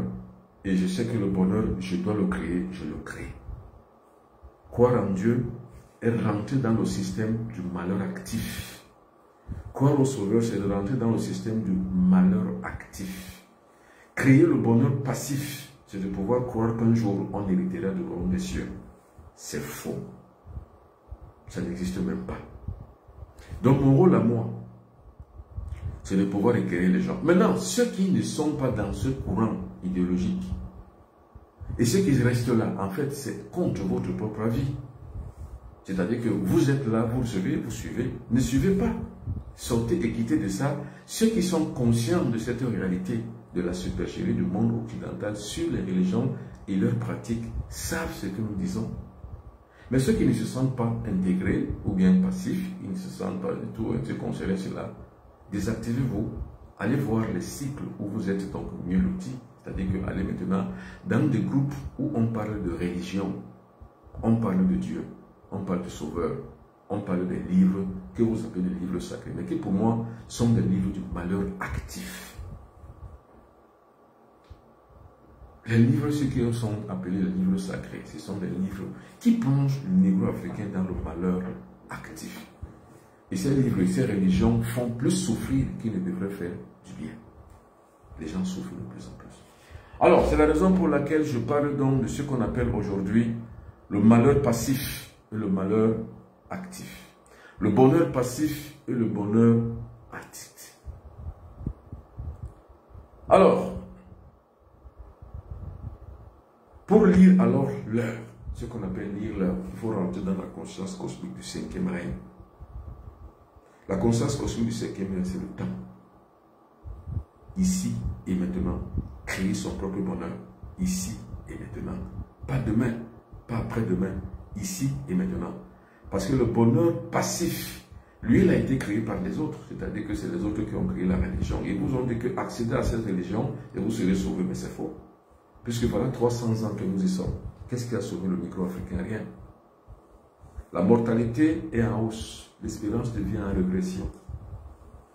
et je sais que le bonheur, je dois le créer, je le crée. Croire en Dieu est rentrer dans le système du malheur actif. Croire au Sauveur, c'est de rentrer dans le système du malheur actif. Créer le bonheur passif, c'est de pouvoir croire qu'un jour, on héritera du royaume des cieux. C'est faux. Ça n'existe même pas. Donc, mon rôle à moi, c'est de pouvoir éclairer les gens. Maintenant, ceux qui ne sont pas dans ce courant idéologique, et ceux qui restent là, en fait, c'est contre votre propre avis. C'est-à-dire que vous êtes là, vous recevez, vous suivez. Ne suivez pas. Sortez et quittez de ça. Ceux qui sont conscients de cette réalité de la supercherie du monde occidental sur les religions et leurs pratiques savent ce que nous disons. Mais ceux qui ne se sentent pas intégrés ou bien passifs, ils ne se sentent pas du tout concernés cela, désactivez-vous. Allez voir les cycles où vous êtes donc mieux lotis. C'est-à-dire que allez maintenant dans des groupes où on parle de religion, on parle de Dieu, on parle de Sauveur, on parle des livres que vous appelez des livres sacrés, mais qui pour moi sont des livres du malheur actif. Les livres, ceux qui sont appelés les livres sacrés, ce sont des livres qui plongent le négro-africain dans le malheur actif. Et ces livres et ces religions font plus souffrir qu'ils ne devraient faire du bien. Les gens souffrent de plus en plus. Alors, c'est la raison pour laquelle je parle donc de ce qu'on appelle aujourd'hui le malheur passif et le malheur actif. Le bonheur passif et le bonheur actif. Alors, pour lire alors l'heure, ce qu'on appelle lire l'heure, il faut rentrer dans la conscience cosmique du 5e règne. La conscience cosmique du 5e règne, c'est le temps. Ici et maintenant. Créer son propre bonheur. Ici et maintenant. Pas demain, pas après-demain. Ici et maintenant. Parce que le bonheur passif, lui, il a été créé par les autres. C'est-à-dire que c'est les autres qui ont créé la religion. Ils vous ont dit que accédez à cette religion et vous serez sauvés. Mais c'est faux. Puisque voilà 300 ans que nous y sommes. Qu'est-ce qui a sauvé le micro-africain? Rien. La mortalité est en hausse. L'espérance devient en régression.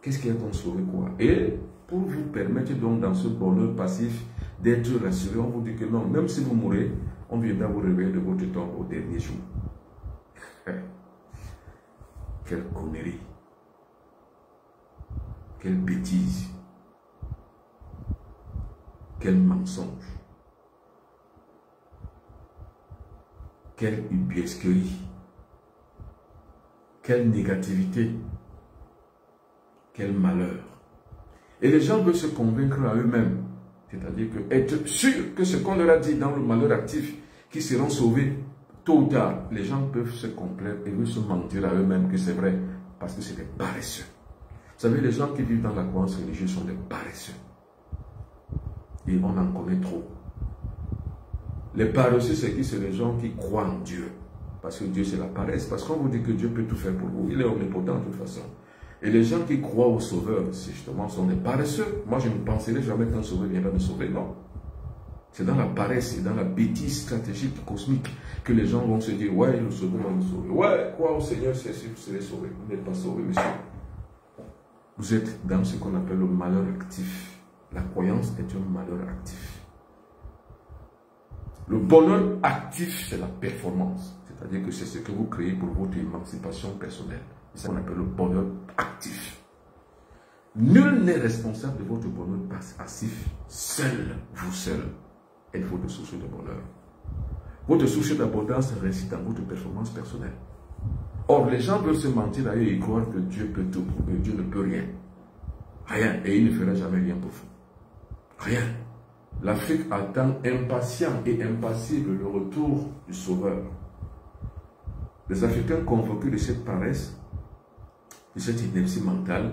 Qu'est-ce qui a donc sauvé quoi? Et pour vous permettre donc dans ce bonheur passif d'être rassuré, on vous dit que non, même si vous mourrez, on viendra vous réveiller de votre tombe au dernier jour. Quelle connerie. Quelle bêtise. Quel mensonge. Quelle ubiesquerie. Quelle négativité. Quel malheur. Et les gens veulent se convaincre à eux-mêmes. C'est-à-dire que être sûr que ce qu'on leur a dit dans le malheur actif, qu'ils seront sauvés, tôt ou tard, les gens peuvent se complaire et veulent se mentir à eux-mêmes que c'est vrai, parce que c'est des paresseux. Vous savez, les gens qui vivent dans la croyance religieuse sont des paresseux. Et on en connaît trop. Les paresseux, c'est qui? C'est les gens qui croient en Dieu. Parce que Dieu, c'est la paresse. Parce qu'on vous dit que Dieu peut tout faire pour vous. Il est omnipotent de toute façon. Et les gens qui croient au Sauveur, justement, sont des paresseux. Moi, je ne penserais jamais qu'un Sauveur viendra me sauver. Non. C'est dans la paresse et dans la bêtise stratégique cosmique que les gens vont se dire, ouais, le Sauveur va nous sauver. Ouais, crois au Seigneur, c'est sûr que vous serez sauvé. Vous n'êtes pas sauvé, monsieur. Vous êtes dans ce qu'on appelle le malheur actif. La croyance est un malheur actif. Le bonheur actif, c'est la performance. C'est-à-dire que c'est ce que vous créez pour votre émancipation personnelle. C'est ce qu'on appelle le bonheur actif. Nul n'est responsable de votre bonheur passif. Seul, vous seul, êtes votre source de bonheur. Votre source d'abondance réside dans votre performance personnelle. Or, les gens veulent se mentir à eux et croire que Dieu peut tout, que Dieu ne peut rien. Rien, et il ne fera jamais rien pour vous. Rien. L'Afrique attend impatient et impassible le retour du Sauveur. Les Africains convoqués de cette paresse, de cette inertie mentale,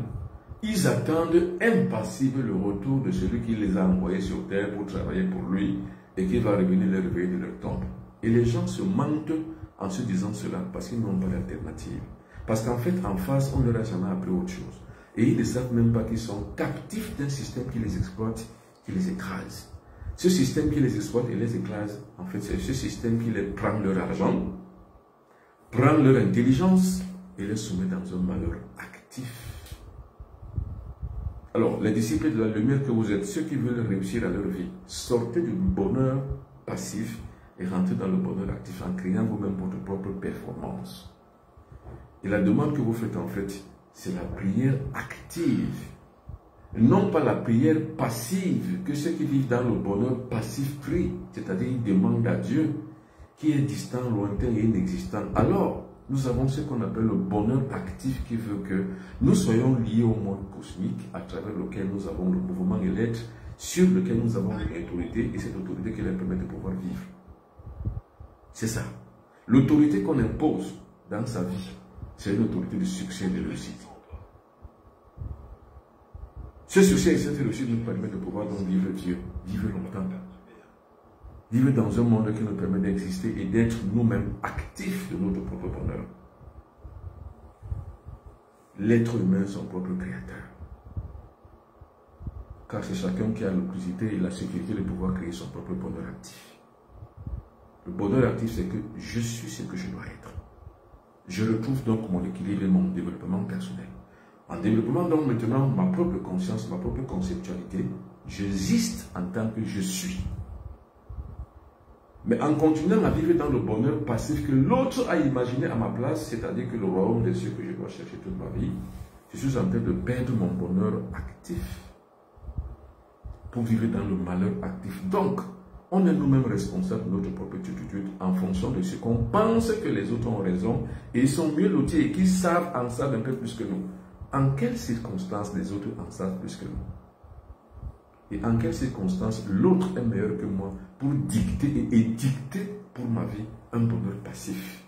ils attendent impassible le retour de celui qui les a envoyés sur terre pour travailler pour lui et qui va revenir les réveiller de leur tombe. Et les gens se mentent en se disant cela parce qu'ils n'ont pas d'alternative. Parce qu'en fait, en face, on ne leur a jamais appris autre chose. Et ils ne savent même pas qu'ils sont captifs d'un système qui les exploite, qui les écrase. Ce système qui les exploite et les écrase, en fait, c'est ce système qui les prend leur argent, prend leur intelligence et les soumet dans un malheur actif. Alors, les disciples de la lumière que vous êtes, ceux qui veulent réussir à leur vie, sortez du bonheur passif et rentrez dans le bonheur actif en créant vous-même votre propre performance. Et la demande que vous faites en fait, c'est la prière active. Non pas la prière passive que ceux qui vivent dans le bonheur passif prient, c'est-à-dire ils demandent à Dieu qui est distant, lointain et inexistant. Alors, nous avons ce qu'on appelle le bonheur actif qui veut que nous soyons liés au monde cosmique à travers lequel nous avons le mouvement et l'être sur lequel nous avons une autorité et cette autorité qui leur permet de pouvoir vivre. C'est ça. L'autorité qu'on impose dans sa vie, c'est une autorité de succès et de réussite. Ce succès et cette réussite nous permet de pouvoir donc vivre vieux, vivre longtemps. Vivre dans un monde qui nous permet d'exister et d'être nous-mêmes actifs de notre propre bonheur. L'être humain est son propre créateur. Car c'est chacun qui a l'opportunité et la sécurité de pouvoir créer son propre bonheur actif. Le bonheur actif, c'est que je suis ce que je dois être. Je retrouve donc mon équilibre et mon développement personnel. En développant donc maintenant ma propre conscience, ma propre conceptualité, j'existe en tant que je suis. Mais en continuant à vivre dans le bonheur passif que l'autre a imaginé à ma place, c'est-à-dire que le royaume des cieux que je dois chercher toute ma vie, je suis en train de perdre mon bonheur actif pour vivre dans le malheur actif. Donc, on est nous-mêmes responsables de notre propre attitude en fonction de ce qu'on pense que les autres ont raison et ils sont mieux lotis et qu'ils savent en savent un peu plus que nous. En quelles circonstances les autres en savent plus que nous? Et en quelles circonstances l'autre est meilleur que moi pour dicter et édicter pour ma vie un bonheur passif?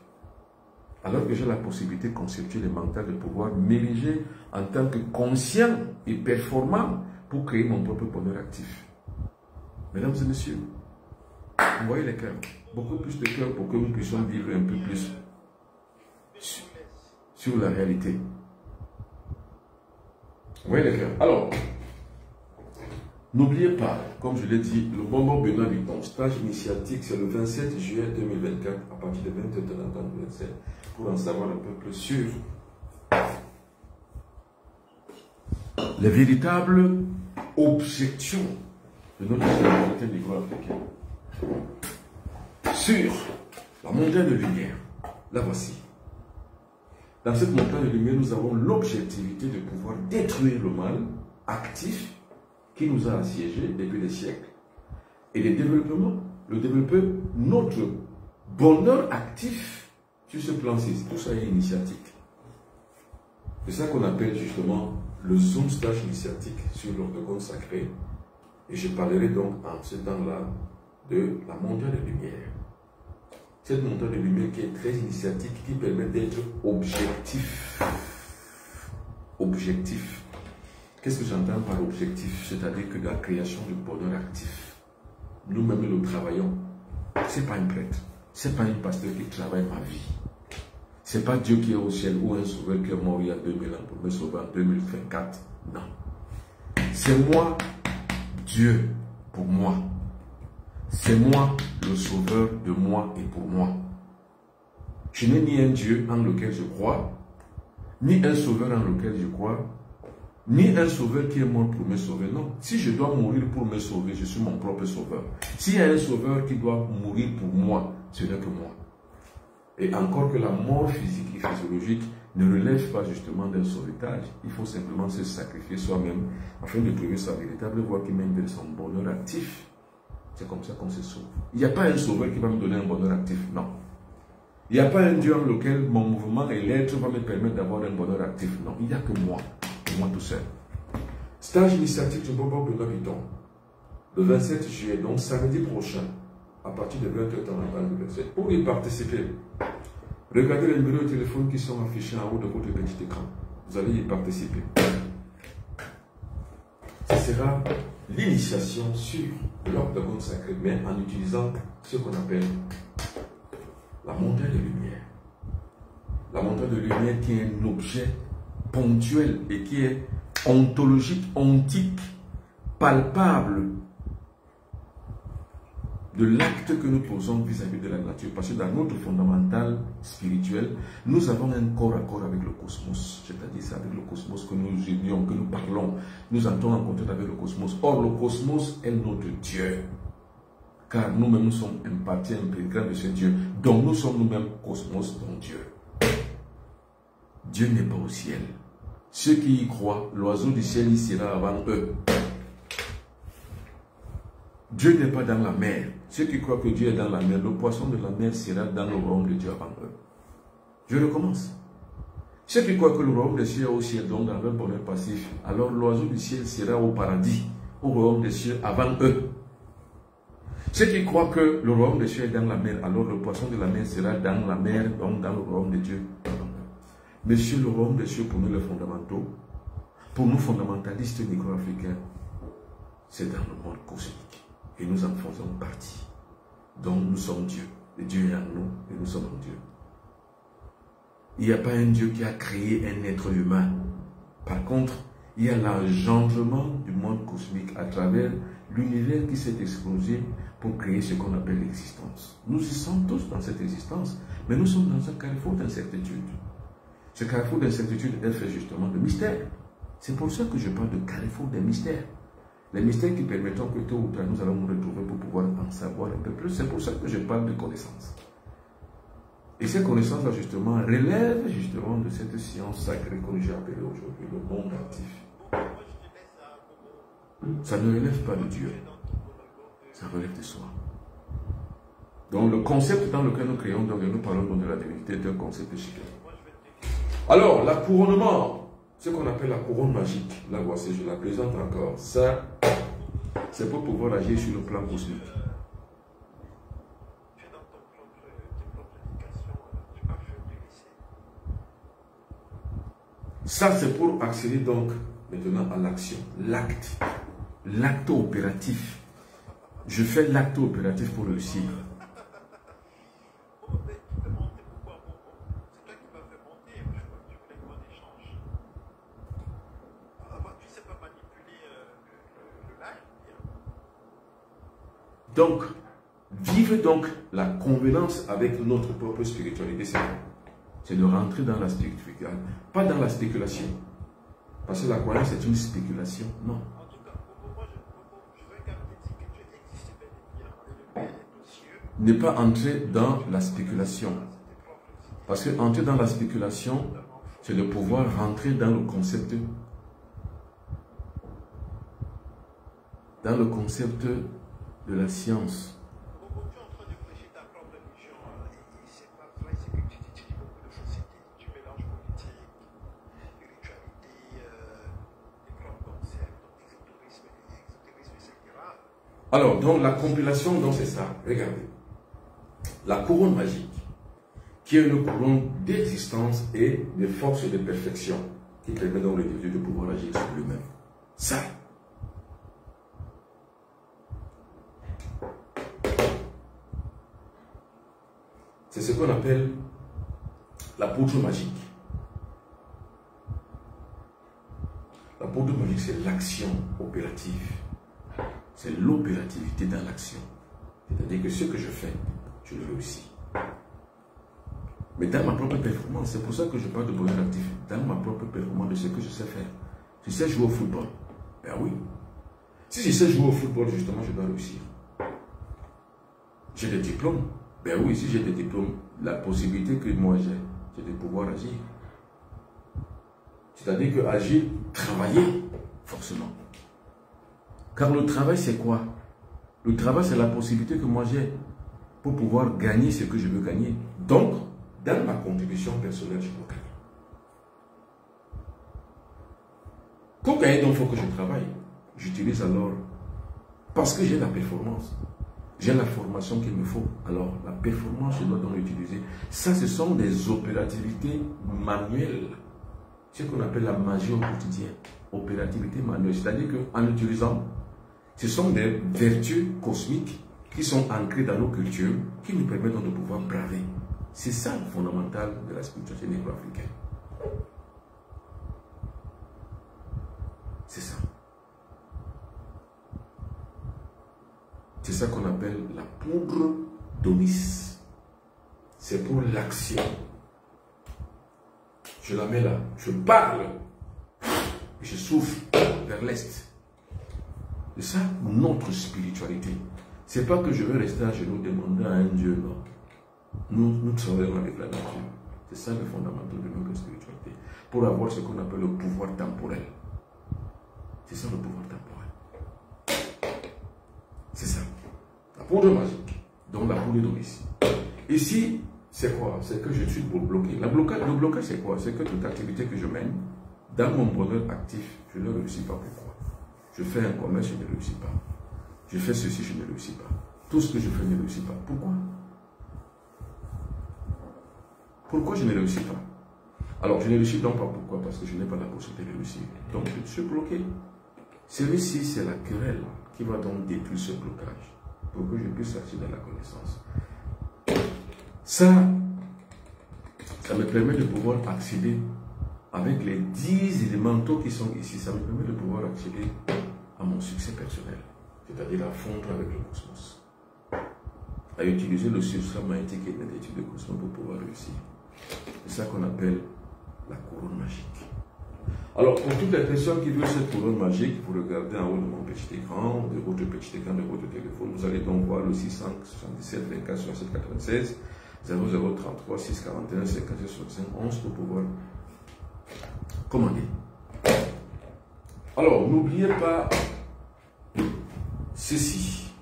Alors que j'ai la possibilité conceptuelle et mentale de pouvoir m'ériger en tant que conscient et performant pour créer mon propre bonheur actif. Mesdames et messieurs, vous voyez les cœurs, beaucoup plus de cœurs pour que nous puissions vivre un peu plus sur la réalité. Vous voyez les cœurs. Alors, n'oubliez pas, comme je l'ai dit, le bonbon Benoît Vuitton, stage initiatique, c'est le 27 juillet 2024, à partir de 21h27, pour en savoir un peu plus sur les véritables objections de notre société négro-africaine. Sur la montagne de lumière, la voici. Dans cette montagne de lumière, nous avons l'objectivité de pouvoir détruire le mal actif qui nous a assiégés depuis des siècles et de développer notre bonheur actif sur ce plan-ci. Tout ça est initiatique. C'est ça qu'on appelle justement le Zoom stage initiatique sur l'orthogone sacré. Et je parlerai donc en ce temps-là de la montagne de lumière. Cette montagne de lumière qui est très initiatique, qui permet d'être objectif. Objectif. Qu'est-ce que j'entends par objectif? C'est-à-dire que la création du bonheur actif. Nous-mêmes, nous travaillons. Ce n'est pas un prêtre. Ce n'est pas un pasteur qui travaille ma vie. Ce n'est pas Dieu qui est au ciel ou un sauveur qui est mort il y a 2000 ans pour me sauver en 2024. Non. C'est moi, Dieu, pour moi. C'est moi, le sauveur de moi et pour moi. Je n'ai ni un Dieu en lequel je crois, ni un sauveur en lequel je crois, ni un sauveur qui est mort pour me sauver. Non. Si je dois mourir pour me sauver, je suis mon propre sauveur. S'il y a un sauveur qui doit mourir pour moi, ce n'est que moi. Et encore que la mort physique et physiologique ne relève pas justement d'un sauvetage. Il faut simplement se sacrifier soi-même afin de trouver sa véritable voie qui mène vers son bonheur actif. C'est comme ça qu'on se sauve. Il n'y a pas un sauveur qui va me donner un bonheur actif, non. Il n'y a pas un Dieu en lequel mon mouvement et l'être va me permettre d'avoir un bonheur actif, non. Il n'y a que moi tout seul. Stage initiatique du Bobo Benoît Piton, le 27 juillet, donc samedi prochain, à partir de 20h dans la base de verset. Pour y participer, regardez les numéros de téléphone qui sont affichés en haut de votre petit écran. Vous allez y participer. Ce sera l'initiation sur l'octogone sacré, mais en utilisant ce qu'on appelle la montagne de lumière. La montagne de lumière qui est un objet ponctuel et qui est ontologique, ontique, palpable de l'acte que nous posons vis-à-vis de la nature. Parce que dans notre fondamental spirituel, nous avons un corps à corps avec le cosmos. C'est-à-dire c'est avec le cosmos que nous unions, que nous parlons. Nous entrons en contact avec le cosmos. Or, le cosmos est notre Dieu. Car nous-mêmes nous sommes une partie intégrante de ce Dieu. Donc nous sommes nous-mêmes cosmos, donc Dieu. Dieu n'est pas au ciel. Ceux qui y croient, l'oiseau du ciel y sera avant eux. Dieu n'est pas dans la mer. Ceux qui croient que Dieu est dans la mer, le poisson de la mer sera dans le royaume de Dieu avant eux. Je recommence. Ceux qui croient que le royaume des cieux est au ciel, donc dans leur bonheur passif, alors l'oiseau du ciel sera au paradis, au royaume des cieux avant eux. Ceux qui croient que le royaume des cieux est dans la mer, alors le poisson de la mer sera dans la mer, donc dans le royaume de Dieu. Monsieur, le royaume des cieux, pour nous les fondamentaux, pour nous fondamentalistes négro-africains, c'est dans le monde cosmique. Et nous en faisons partie. Donc nous sommes Dieu. Et Dieu est en nous et nous sommes en Dieu. Il n'y a pas un Dieu qui a créé un être humain. Par contre, il y a l'engendrement du monde cosmique à travers l'univers qui s'est explosé pour créer ce qu'on appelle l'existence. Nous y sommes tous dans cette existence, mais nous sommes dans un carrefour d'incertitude. Ce carrefour d'incertitude est fait justement de mystères. C'est pour ça que je parle de carrefour des mystères. Les mystères qui permettront que tôt ou tard nous allons nous retrouver pour pouvoir en savoir un peu plus. C'est pour ça que je parle de connaissances. Et ces connaissances-là, justement, relèvent justement de cette science sacrée que j'ai appelée aujourd'hui le monde actif. Ça ne relève pas de Dieu. Ça relève de soi. Donc le concept dans lequel nous créons, donc nous parlons donc de la divinité, est un concept chic. Alors, la couronnement, ce qu'on appelle la couronne magique, là voici, je la présente encore. Ça, c'est pour pouvoir agir sur le plan cosmique. Ça, c'est pour accéder donc maintenant à l'action, l'acte, l'acte opératif. Je fais l'acte opératif pour réussir. Donc, vivre donc la convenance avec notre propre spiritualité, c'est de rentrer dans la spiritualité, pas dans la spéculation. Parce que la croyance est une spéculation, non. Ne pas entrer dans la spéculation. Parce que entrer dans la spéculation, c'est de pouvoir rentrer dans le concept de la science. Alors, donc la compilation, donc c'est ça. Regardez. La couronne magique, qui est une couronne d'existence et de force et de perfection, qui permet donc l'individu de pouvoir agir sur lui-même. Ça. C'est ce qu'on appelle la poudre magique. La poudre magique, c'est l'action opérative. C'est l'opérativité dans l'action. C'est-à-dire que ce que je fais, je le réussis. Mais dans ma propre performance, c'est pour ça que je parle de bonheur actif. Dans ma propre performance de ce que je sais faire. Je sais jouer au football. Ben oui. Si je sais jouer au football, justement, je dois réussir. J'ai des diplômes. Ben oui, si j'ai des diplômes, la possibilité que moi j'ai, c'est de pouvoir agir. C'est-à-dire que agir, travailler, forcément. Car le travail, c'est quoi? Le travail, c'est la possibilité que moi j'ai pour pouvoir gagner ce que je veux gagner. Donc, dans ma contribution personnelle, je dois gagner. Pour gagner, donc, il faut que je travaille. J'utilise alors, parce que j'ai la performance, j'ai la formation qu'il me faut. Alors, la performance, je dois donc l'utiliser. Ça, ce sont des opérativités manuelles. Ce qu'on appelle la magie au quotidien. Opérativité manuelle. C'est-à-dire qu'en utilisant, ce sont des vertus cosmiques qui sont ancrées dans nos cultures, qui nous permettent donc de pouvoir braver. C'est ça le fondamental de la spiritualité négro-africaine. C'est ça. C'est ça qu'on appelle la poudre d'Onis. C'est pour l'action. Je la mets là, je parle, et je souffle vers l'est. C'est ça notre spiritualité. C'est pas que je vais rester à genoux demander à un Dieu, non. Nous travaillons avec la nature. C'est ça le fondamental de notre spiritualité. Pour avoir ce qu'on appelle le pouvoir temporel. C'est ça le pouvoir temporel. C'est ça. La poudre magique. Donc la poudre d'Onis. Ici, c'est quoi? C'est que je suis bloqué. Le blocage, c'est quoi? C'est que toute activité que je mène, dans mon bonheur actif, je ne réussis pas. Pourquoi? Je fais un commerce, je ne réussis pas. Je fais ceci, je ne réussis pas. Tout ce que je fais ne réussit pas. Pourquoi? Pourquoi je ne réussis pas? Alors, je ne réussis donc pas. Pourquoi? Parce que je n'ai pas la possibilité de réussir. Donc, je suis bloqué. Celui-ci, c'est la querelle qui va donc détruire ce blocage pour que je puisse accéder à la connaissance. Ça me permet de pouvoir accéder avec les 10 élémentaux qui sont ici. Ça me permet de pouvoir accéder à mon succès personnel, c'est-à-dire à fondre avec le cosmos, à utiliser le substrat magnétique et énergétique du cosmos pour pouvoir réussir. C'est ça qu'on appelle la couronne magique. Alors, pour toutes les personnes qui veulent cette couronne magique, vous regardez en haut de mon petit écran, de votre petit écran, de votre téléphone, vous allez donc voir le 677 24 67 96 0033 641 57 65 11 pour pouvoir commander. Alors, n'oubliez pas ceci.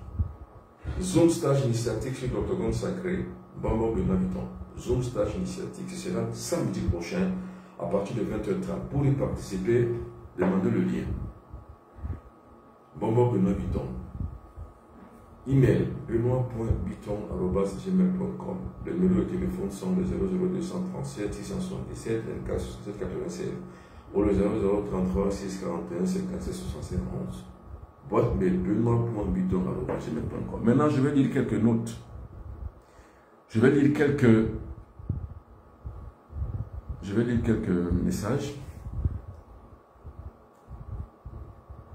Zoom stage initiatique sur l'Octogone sacré, Bambo Benoît Vuitton. Zoom stage initiatique, ce sera samedi prochain à partir de 20h30. Pour y participer, demandez le lien. Bambo Benoît Vuitton. Email benoît.biton@gmail.com. Les numéros de téléphone sont le 00237 677 24 67 96 ou le 0033 641 57 67 11. Boîte mail benoît.biton@gmail.com. Maintenant, je vais lire quelques notes. Je vais lire quelques messages.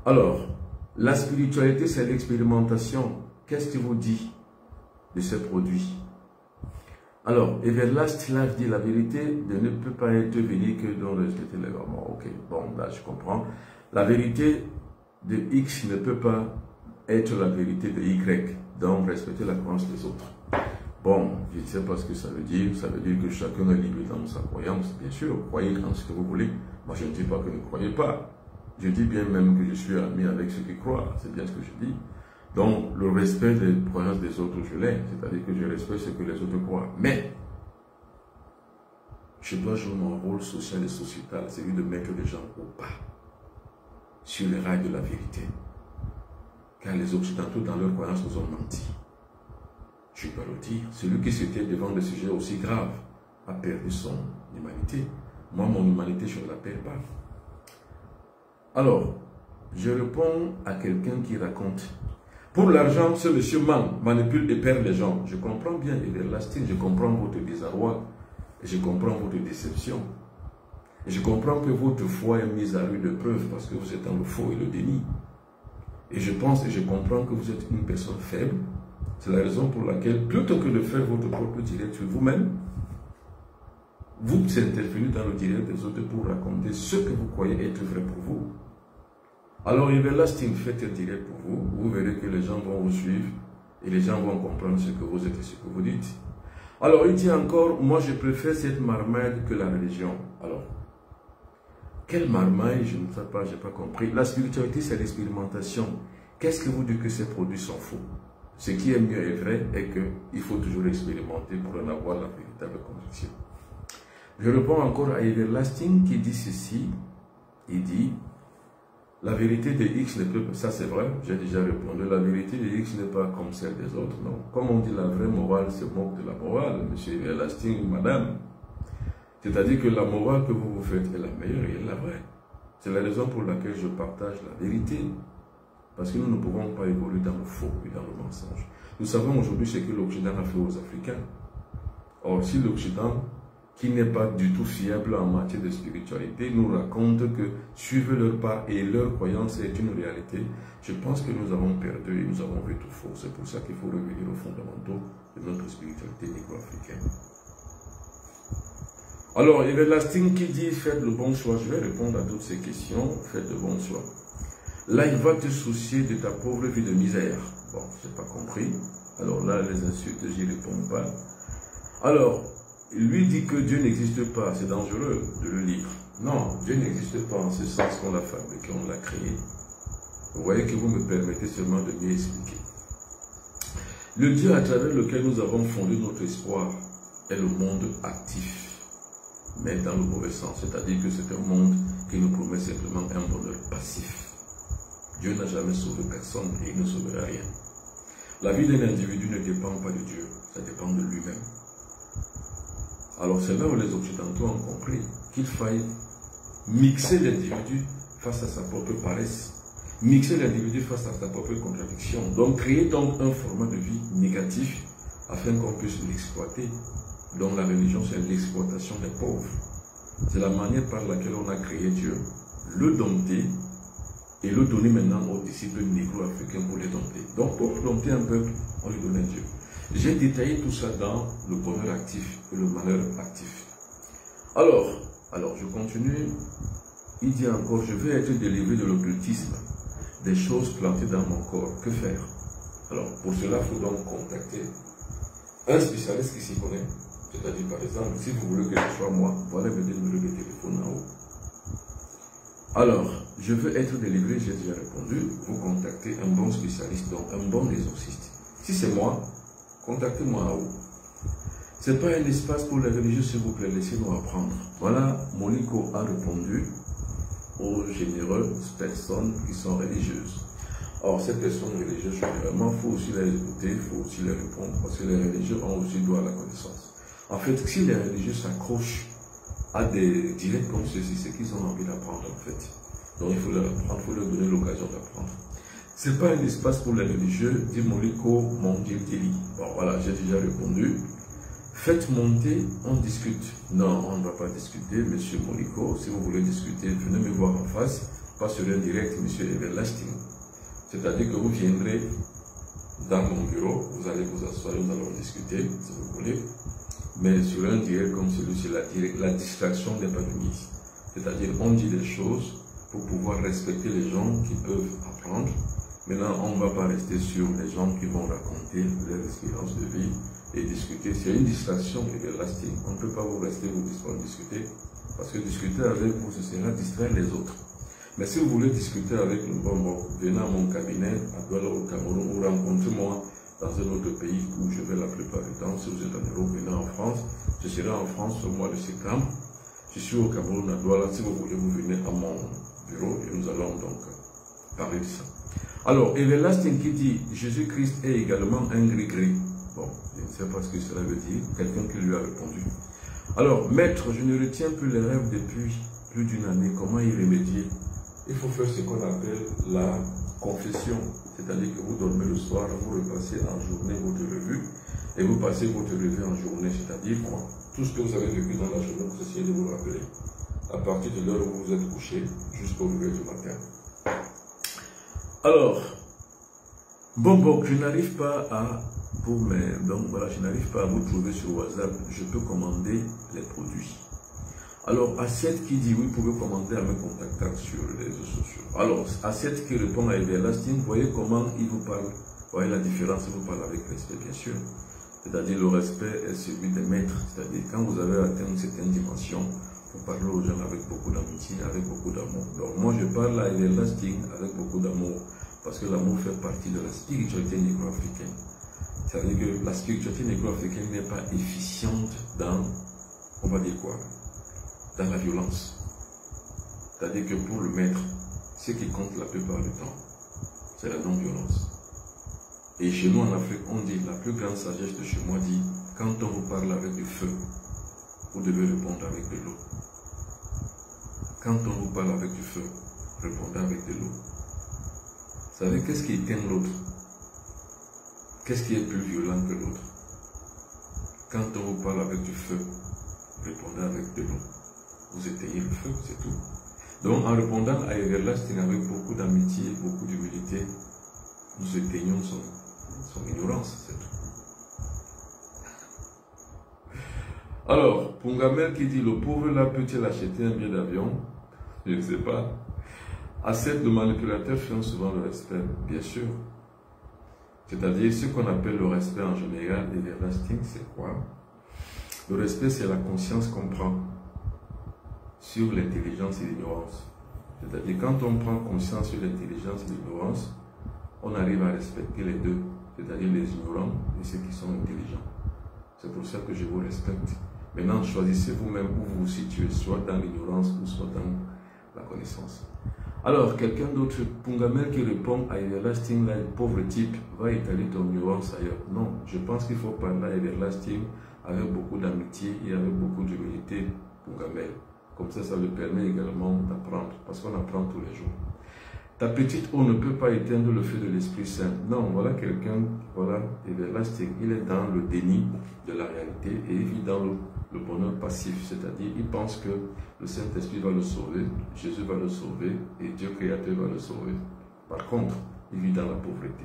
Alors, la spiritualité, c'est l'expérimentation. Qu'est-ce qui vous dit de ce produit? Alors, Everlast Life dit la vérité ne peut pas être venue que dans respecter les normes. Ok, bon, là je comprends. La vérité de X ne peut pas être la vérité de Y, donc respecter la croyance des autres. Bon, je ne sais pas ce que ça veut dire. Ça veut dire que chacun est libre dans sa croyance. Bien sûr, croyez en ce que vous voulez. Moi, je ne dis pas que ne croyez pas. Je dis bien même que je suis ami avec ceux qui croient. C'est bien ce que je dis. Donc, le respect des croyances des autres, je l'ai. C'est-à-dire que je respecte ce que les autres croient. Mais, je dois jouer mon rôle social et sociétal, celui de mettre les gens au pas, sur les rails de la vérité. Car les Occidentaux, dans leurs croyances, nous ont menti. Je dois le dire. Celui qui s'était devant des sujets aussi graves a perdu son humanité. Moi, mon humanité, je ne la perds pas. Alors, je réponds à quelqu'un qui raconte. Pour l'argent, ce monsieur manipule et perd les gens. Je comprends bien, Everlasting, je comprends votre désarroi, et je comprends votre déception. Et je comprends que votre foi est mise à rude preuve parce que vous êtes dans le faux et le déni. Et je pense et je comprends que vous êtes une personne faible. C'est la raison pour laquelle, plutôt que de faire votre propre direct sur vous-même, vous intervenez dans le direct des autres pour raconter ce que vous croyez être vrai pour vous. Alors, Everlasting, faites un direct pour vous. Vous verrez que les gens vont vous suivre et les gens vont comprendre ce que vous êtes et ce que vous dites. Alors, il dit encore, moi je préfère cette marmite que la religion. Alors, Quel marmaille, je ne sais pas, je n'ai pas compris. La spiritualité, c'est l'expérimentation. Qu'est-ce que vous dites que ces produits sont faux? Ce qui est mieux et vrai est qu'il faut toujours expérimenter pour en avoir la véritable conviction. Je réponds encore à Everlasting qui dit ceci. Il dit, la vérité de X ne peut pas, ça c'est vrai, j'ai déjà répondu, la vérité de X n'est pas comme celle des autres, non. Comme on dit, la vraie morale se moque de la morale, monsieur Everlasting ou madame. C'est-à-dire que la morale que vous vous faites est la meilleure et la vraie. C'est la raison pour laquelle je partage la vérité. Parce que nous ne pouvons pas évoluer dans le faux et dans le mensonge. Nous savons aujourd'hui ce que l'Occident a fait aux Africains. Or, si l'Occident, qui n'est pas du tout fiable en matière de spiritualité, nous raconte que suivre leur pas et leur croyance est une réalité, je pense que nous avons perdu et nous avons fait tout faux. C'est pour ça qu'il faut revenir aux fondamentaux de notre spiritualité négro-africaine. Alors, Everlasting qui dit faites le bon choix, je vais répondre à toutes ces questions, faites le bon choix. Là, il va te soucier de ta pauvre vie de misère. Bon, je n'ai pas compris. Alors là, les insultes, j'y réponds pas. Alors, il lui dit que Dieu n'existe pas. C'est dangereux de le lire. Non, Dieu n'existe pas en ce sens qu'on l'a fabriqué, on l'a créé. Vous voyez que vous me permettez seulement de mieux expliquer. Le Dieu à travers lequel nous avons fondé notre espoir est le monde actif, mais dans le mauvais sens. C'est-à-dire que c'est un monde qui nous promet simplement un bonheur passif. Dieu n'a jamais sauvé personne et il ne sauvera rien. La vie d'un individu ne dépend pas de Dieu, ça dépend de lui-même. Alors c'est là où les Occidentaux ont compris qu'il faille mixer l'individu face à sa propre paresse, mixer l'individu face à sa propre contradiction, donc créer donc un format de vie négatif afin qu'on puisse l'exploiter. Donc la religion c'est l'exploitation des pauvres. C'est la manière par laquelle on a créé Dieu, le dompter, et le donner maintenant aux disciples négro-africains pour les dompter. Donc pour dompter un peuple, on lui donnait Dieu. J'ai détaillé tout ça dans le bonheur actif et le malheur actif. Alors je continue. Il dit encore, je vais être délivré de l'occultisme, des choses plantées dans mon corps. Que faire? Alors pour cela, il faut donc contacter un spécialiste qui s'y connaît. C'est-à-dire par exemple, si vous voulez que ce soit moi, voilà le numéro de téléphone en haut. Alors, je veux être délivré, j'ai déjà répondu. Vous contactez un bon spécialiste, donc un bon exorciste. Si c'est moi, contactez-moi en haut. Ce n'est pas un espace pour les religieux, s'il vous plaît, laissez-nous apprendre. Voilà, Moliko a répondu aux généreuses personnes qui sont religieuses. Or, ces personnes religieuses, généralement, il faut aussi les écouter, il faut aussi les répondre, parce que les religieux ont aussi droit à la connaissance. En fait, si les religieux s'accrochent à des directs comme ceci, c'est qu'ils ont envie d'apprendre en fait. Donc il faut leur apprendre, il faut leur donner l'occasion d'apprendre. Ce n'est pas un espace pour les religieux, dit Moliko, mon Dieu délit. Bon voilà, j'ai déjà répondu. Faites monter, on discute. Non, on ne va pas discuter, monsieur Moliko. Si vous voulez discuter, venez me voir en face, pas sur un direct, monsieur Everlasting. C'est-à-dire que vous viendrez dans mon bureau, vous allez vous asseoir, nous allons discuter, si vous voulez. Mais sur un direct comme celui-ci, la distraction n'est pas de mise. C'est-à-dire on dit des choses pour pouvoir respecter les gens qui peuvent apprendre. Maintenant, on ne va pas rester sur les gens qui vont raconter leur expérience de vie et discuter. C'est une distraction everlasting. On ne peut pas vous rester vous discuter parce que discuter avec vous, ce sera distraire les autres. Mais si vous voulez discuter avec le bon mot, venez à mon cabinet à Douala au Cameroun ou rencontrez-moi dans un autre pays où je vais la plupart du temps. Si vous êtes en Europe, venez en France. Je serai en France au mois de septembre. Je suis au Cameroun à Douala. Si vous voulez, vous venez à mon bureau et nous allons donc parler de ça. Alors, Everlasting qui dit Jésus-Christ est également un gris-gris. Bon, je ne sais pas ce que cela veut dire. Quelqu'un qui lui a répondu. Alors, maître, je ne retiens plus les rêves depuis plus d'une année. Comment y remédier? Il faut faire ce qu'on appelle la confession. C'est-à-dire que vous dormez le soir, vous repassez en journée votre revue et vous passez votre revue en journée. C'est-à-dire quoi? Tout ce que vous avez vécu dans la journée, vous essayez de vous rappeler à partir de l'heure où vous êtes couché jusqu'au réveil du matin. Alors, bon, je n'arrive pas à je n'arrive pas à vous trouver sur WhatsApp. Je peux commander les produits. Alors, Assiette qui dit oui, vous pouvez commander à me contacter sur les réseaux sociaux. Alors, Assiette qui répond à Everlasting, vous voyez comment il vous parle. Vous voyez la différence, il vous parle avec respect, bien sûr. C'est-à-dire le respect est celui des maîtres. C'est-à-dire quand vous avez atteint une certaine dimension, Il faut parler aux gens avec beaucoup d'amitié, avec beaucoup d'amour. Donc moi je parle à Everlasting avec beaucoup d'amour, parce que l'amour fait partie de la spiritualité négro-africaine. C'est-à-dire que la spiritualité négro-africaine n'est pas efficiente dans, on va dire quoi, dans la violence. C'est-à-dire que pour le maître, ce qui compte la plupart du temps, c'est la non-violence. Et chez nous en Afrique, on dit, la plus grande sagesse de chez moi dit, quand on vous parle avec du feu, vous devez répondre avec de l'eau. Quand on vous parle avec du feu, répondez avec de l'eau. Vous savez, qu'est-ce qui éteint l'autre? Qu'est-ce qui est plus violent que l'autre? Quand on vous parle avec du feu, répondez avec de l'eau. Vous éteignez le feu, c'est tout. Donc, en répondant à Everlasting avec beaucoup d'amitié, beaucoup d'humilité, nous éteignons son ignorance, c'est tout. Alors, Pungamel qui dit, le pauvre là peut-il acheter un billet d'avion? Je ne sais pas. Accepte le manipulateur fiant souvent le respect, bien sûr. C'est-à-dire, ce qu'on appelle le respect en général, Everlasting, c'est quoi? Le respect, c'est la conscience qu'on prend sur l'intelligence et l'ignorance. C'est-à-dire, quand on prend conscience sur l'intelligence et l'ignorance, on arrive à respecter les deux, c'est-à-dire les ignorants et ceux qui sont intelligents. C'est pour ça que je vous respecte. Maintenant, choisissez vous-même où vous vous situez, soit dans l'ignorance ou soit dans la connaissance. Alors, quelqu'un d'autre, Pungamel qui répond à Everlasting, là, le pauvre type, va étaler ton nuance ailleurs. Non, je pense qu'il faut parler à Everlasting avec beaucoup d'amitié et avec beaucoup d'humilité, Pungamel. Comme ça lui permet également d'apprendre, parce qu'on apprend tous les jours. Ta petite eau ne peut pas éteindre le feu de l'Esprit Saint. Non, voilà quelqu'un, voilà, Everlasting, il est dans le déni de la réalité et il vit dans le bonheur passif, c'est-à-dire il pense que le Saint-Esprit va le sauver, Jésus va le sauver et Dieu créateur va le sauver. Par contre, il vit dans la pauvreté.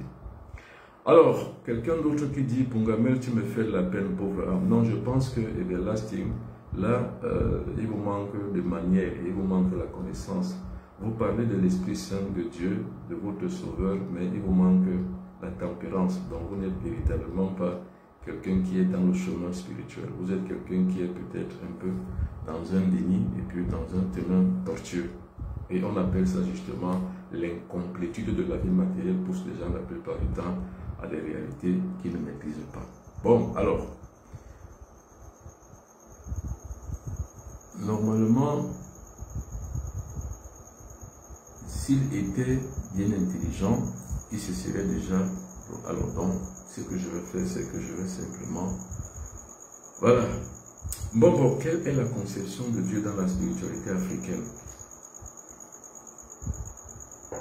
Alors, quelqu'un d'autre qui dit, Pungamel, tu me fais de la peine, pauvre âme. Non, je pense que Everlasting, là, il vous manque de manière, il vous manque la connaissance. Vous parlez de l'Esprit Saint de Dieu, de votre Sauveur, mais il vous manque la tempérance. Donc vous n'êtes véritablement pas quelqu'un qui est dans le chemin spirituel. Vous êtes quelqu'un qui est peut-être un peu dans un déni et puis dans un terrain tortueux. Et on appelle ça justement l'incomplétude de la vie matérielle pousse les gens la plupart du temps à des réalités qu'ils ne maîtrisent pas. Bon, alors, normalement, s'il était bien intelligent, il se serait déjà... Alors donc, ce que je vais faire, c'est que je vais simplement... Voilà. Bon, quelle est la conception de Dieu dans la spiritualité africaine?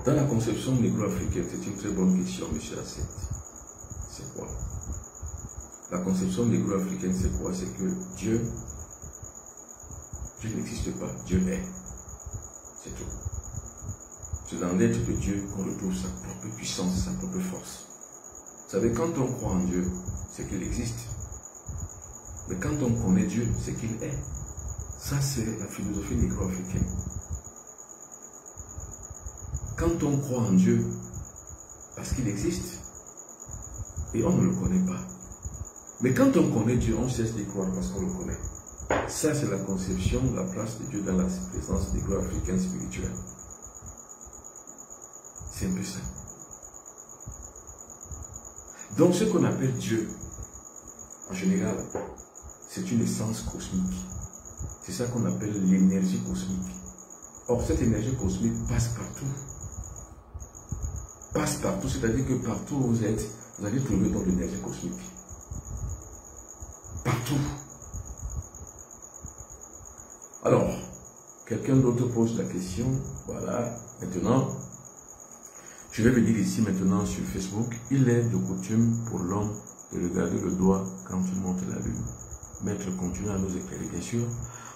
Dans la conception négro-africaine, c'est une très bonne question, M. Asset. C'est quoi? La conception négro-africaine, c'est quoi? C'est que Dieu n'existe pas, Dieu est. C'est tout. C'est dans l'être de Dieu qu'on retrouve sa propre puissance, sa propre force. Vous savez, quand on croit en Dieu, c'est qu'il existe. Mais quand on connaît Dieu, c'est qu'il est. Ça, c'est la philosophie négro-africaine. Quand on croit en Dieu, parce qu'il existe, et on ne le connaît pas. Mais quand on connaît Dieu, on cesse d'y croire parce qu'on le connaît. Ça, c'est la conception de la place de Dieu dans la présence négro-africaine spirituelle. C'est un peu ça. Donc, ce qu'on appelle Dieu, en général, c'est une essence cosmique. C'est ça qu'on appelle l'énergie cosmique. Or, cette énergie cosmique passe partout. Passe partout, c'est-à-dire que partout où vous êtes, vous allez trouver dans l'énergie cosmique. Partout. Alors, quelqu'un d'autre pose la question. Voilà, maintenant, je vais venir ici maintenant sur Facebook. Il est de coutume pour l'homme de regarder le doigt quand il monte la lune. Maître continue à nous éclairer, bien sûr.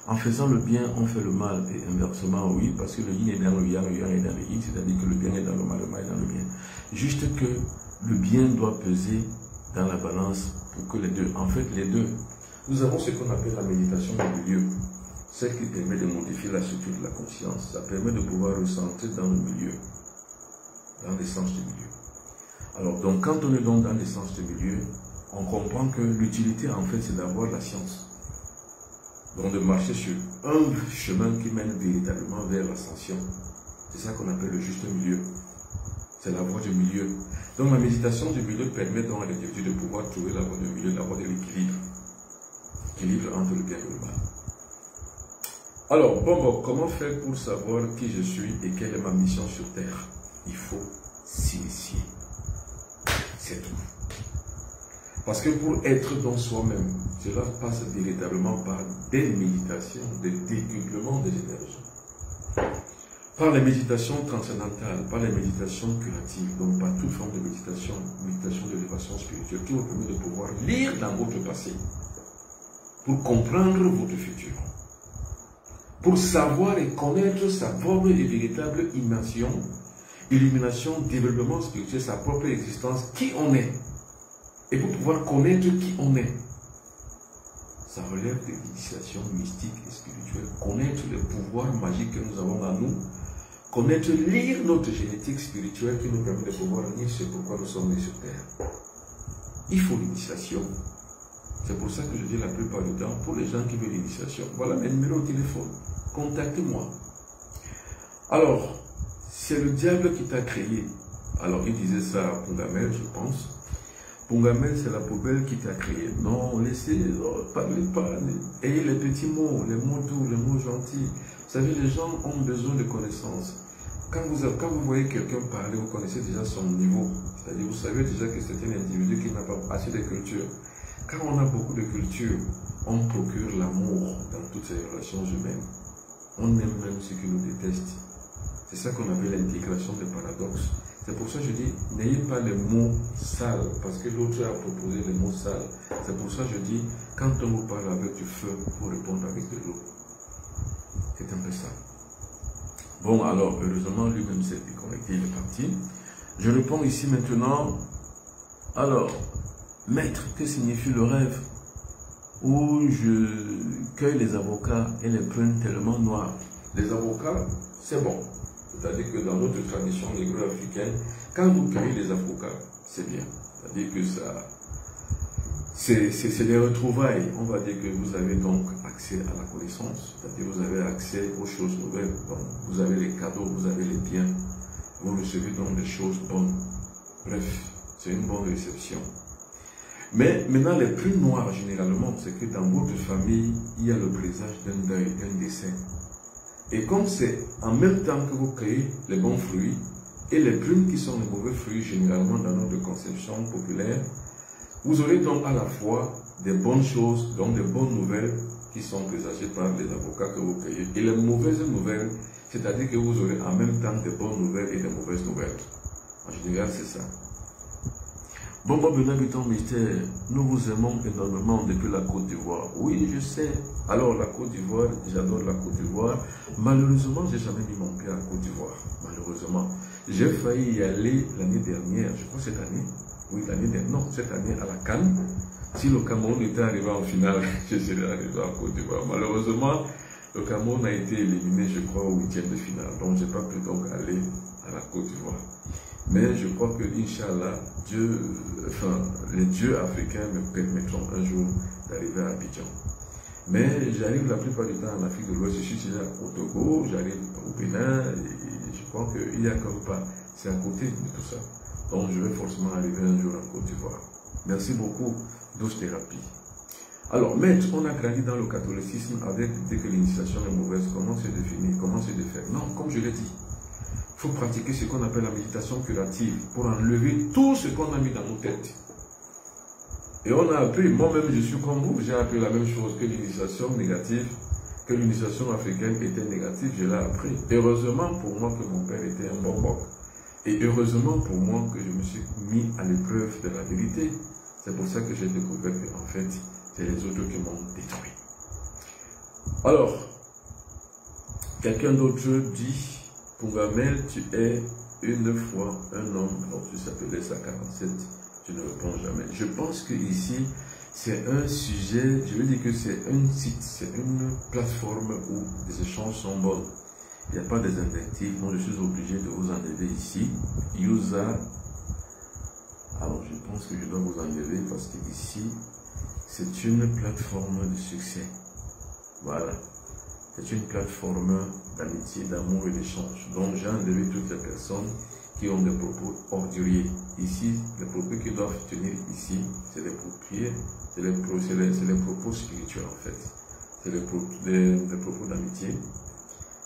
En faisant le bien, on fait le mal. Et inversement, oui, parce que le yin est dans le yang est dans le yin, c'est-à-dire que le bien est dans le mal est dans le bien. Juste que le bien doit peser dans la balance pour que les deux, en fait les deux. Nous avons ce qu'on appelle la méditation du milieu. Celle qui permet de modifier la structure de la conscience. Ça permet de pouvoir ressentir dans le milieu. Dans l'essence du milieu. Alors, donc, quand on est donc dans l'essence du milieu, on comprend que l'utilité, en fait, c'est d'avoir la science. donc de marcher sur un chemin qui mène véritablement vers l'ascension. C'est ça qu'on appelle le juste milieu. C'est la voie du milieu. Donc la méditation du milieu permet donc à l'individu de pouvoir trouver la voie du milieu, la voie de l'équilibre. L'équilibre entre le bien et le mal. Alors, bon, comment faire pour savoir qui je suis et quelle est ma mission sur Terre? Il faut s'initier. C'est tout. Parce que pour être dans soi-même, cela passe véritablement par des méditations, des décuplements des énergies. Par les méditations transcendantales, par les méditations curatives, donc par toute forme de méditation, méditation d'élévation spirituelle qui vous permet de pouvoir lire dans votre passé pour comprendre votre futur. Pour savoir et connaître sa propre et véritable immersion, illumination, développement spirituel, sa propre existence, qui on est. Et pour pouvoir connaître qui on est, ça relève de l'initiation mystique et spirituelle. Connaître les pouvoirs magiques que nous avons en nous, connaître, lire notre génétique spirituelle qui nous permet de pouvoir lire ce pourquoi nous sommes nés sur Terre. Il faut l'initiation. C'est pour ça que je dis la plupart du temps, pour les gens qui veulent l'initiation, voilà mes numéros de téléphone. Contactez-moi. Alors, c'est le diable qui t'a créé. Alors, il disait ça à Pungamel, je pense. Pungamel, c'est la poubelle qui t'a créé. Non, laissez, parlez pas. Ayez les petits mots, les mots doux, les mots gentils. Vous savez, les gens ont besoin de connaissances. Quand vous voyez quelqu'un parler, vous connaissez déjà son niveau. C'est-à-dire, vous savez déjà que c'est un individu qui n'a pas assez de culture. Quand on a beaucoup de culture, on procure l'amour dans toutes ces relations humaines. On aime même ceux qui nous détestent. C'est ça qu'on appelle l'intégration des paradoxes. C'est pour ça que je dis, n'ayez pas les mots sales, parce que l'autre a proposé les mots sales. C'est pour ça que je dis, quand on vous parle avec du feu, il faut répondre avec de l'eau. C'est un peu ça. Bon, alors, heureusement, lui-même s'est déconnecté, il est parti. Je réponds ici maintenant. Alors, maître, que signifie le rêve où je cueille les avocats et les prunes tellement noires? Les avocats, c'est bon. C'est-à-dire que dans notre tradition négro-africaine, quand vous cueillez les avocats, c'est bien. C'est-à-dire que ça, c'est des retrouvailles. On va dire que vous avez donc accès à la connaissance. C'est-à-dire que vous avez accès aux choses nouvelles. Donc, vous avez les cadeaux, vous avez les biens. Vous recevez donc des choses bonnes. Bref, c'est une bonne réception. Mais maintenant, les plus noirs, généralement, c'est que dans votre famille, il y a le présage d'un deuil, d'un décès. Et comme c'est en même temps que vous cueillez les bons fruits, et les prunes qui sont les mauvais fruits, généralement dans notre conception populaire, vous aurez donc à la fois des bonnes choses, donc des bonnes nouvelles qui sont présagées par les avocats que vous cueillez, et les mauvaises nouvelles, c'est-à-dire que vous aurez en même temps des bonnes nouvelles et des mauvaises nouvelles. En général, c'est ça. Bon, habitant mystère, nous vous aimons énormément depuis la Côte d'Ivoire. Oui, je sais. Alors, la Côte d'Ivoire, j'adore la Côte d'Ivoire. Malheureusement, je n'ai jamais mis mon pied à la Côte d'Ivoire. Malheureusement. J'ai failli y aller l'année dernière, je crois cette année. Oui, l'année dernière. Non, cette année à la Cannes. Si le Cameroun était arrivé en finale, je serais arrivé à la Côte d'Ivoire. Malheureusement, le Cameroun a été éliminé, je crois, au 8e de finale. Donc, je n'ai pas pu donc aller à la Côte d'Ivoire. Mais je crois que, Inch'Allah, les dieux africains me permettront un jour d'arriver à Abidjan. Mais j'arrive la plupart du temps en Afrique de l'Ouest. Je suis déjà au Togo, j'arrive au Bénin, et je crois qu'il y a comme pas, c'est à côté de tout ça. Donc je vais forcément arriver un jour en Côte d'Ivoire. Merci beaucoup, douce thérapie. Alors, maître, on a grandi dans le catholicisme avec l'idée que l'initiation est mauvaise. Comment se définir, comment se défaire? Non, comme je l'ai dit. Il faut pratiquer ce qu'on appelle la méditation curative pour enlever tout ce qu'on a mis dans nos têtes. Et on a appris, moi-même je suis comme vous, j'ai appris la même chose que l'initiation négative, que l'initiation africaine était négative, je l'ai appris. Heureusement pour moi que mon père était un bon boc. Et heureusement pour moi que je me suis mis à l'épreuve de la vérité. C'est pour ça que j'ai découvert qu'en fait, c'est les autres qui m'ont détruit. Alors, quelqu'un d'autre dit, Pungamel, tu es une fois un homme, donc tu s'appelait ça 47, tu ne réponds jamais. Je pense que ici, c'est un sujet, je veux dire que c'est un site, c'est une plateforme où les échanges sont bons. Il n'y a pas des invectives, donc je suis obligé de vous enlever ici. User, alors je pense que je dois vous enlever parce que ici, c'est une plateforme de succès. Voilà. C'est une plateforme d'amitié, d'amour et d'échange. Donc j'ai enlevé toutes les personnes qui ont des propos orduriers. Ici, les propos qu'ils doivent tenir ici, c'est les propos spirituels en fait. C'est les propos d'amitié,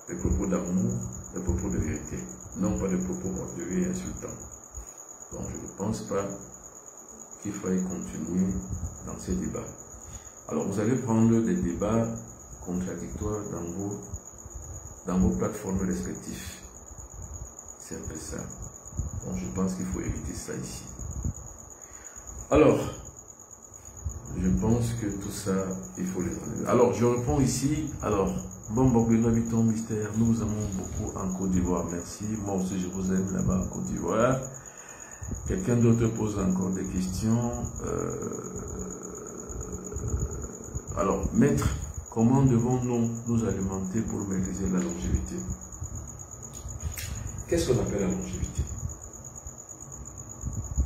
les propos d'amour, les propos de vérité. Non pas des propos orduriers et insultants. Donc je ne pense pas qu'il faille continuer dans ces débats. Alors vous allez prendre des débats contradictoires dans vos plateformes respectives. C'est un peu ça. Donc je pense qu'il faut éviter ça ici. Alors, je pense que tout ça, il faut les enlever. Alors, je reprends ici. Alors, bon, nous habitons Mystère. Nous vous aimons beaucoup en Côte d'Ivoire. Merci. Moi aussi, je vous aime là-bas en Côte d'Ivoire. Quelqu'un d'autre pose encore des questions. Alors, maître, comment devons-nous nous alimenter pour maîtriser la longévité? Qu'est-ce qu'on appelle la longévité?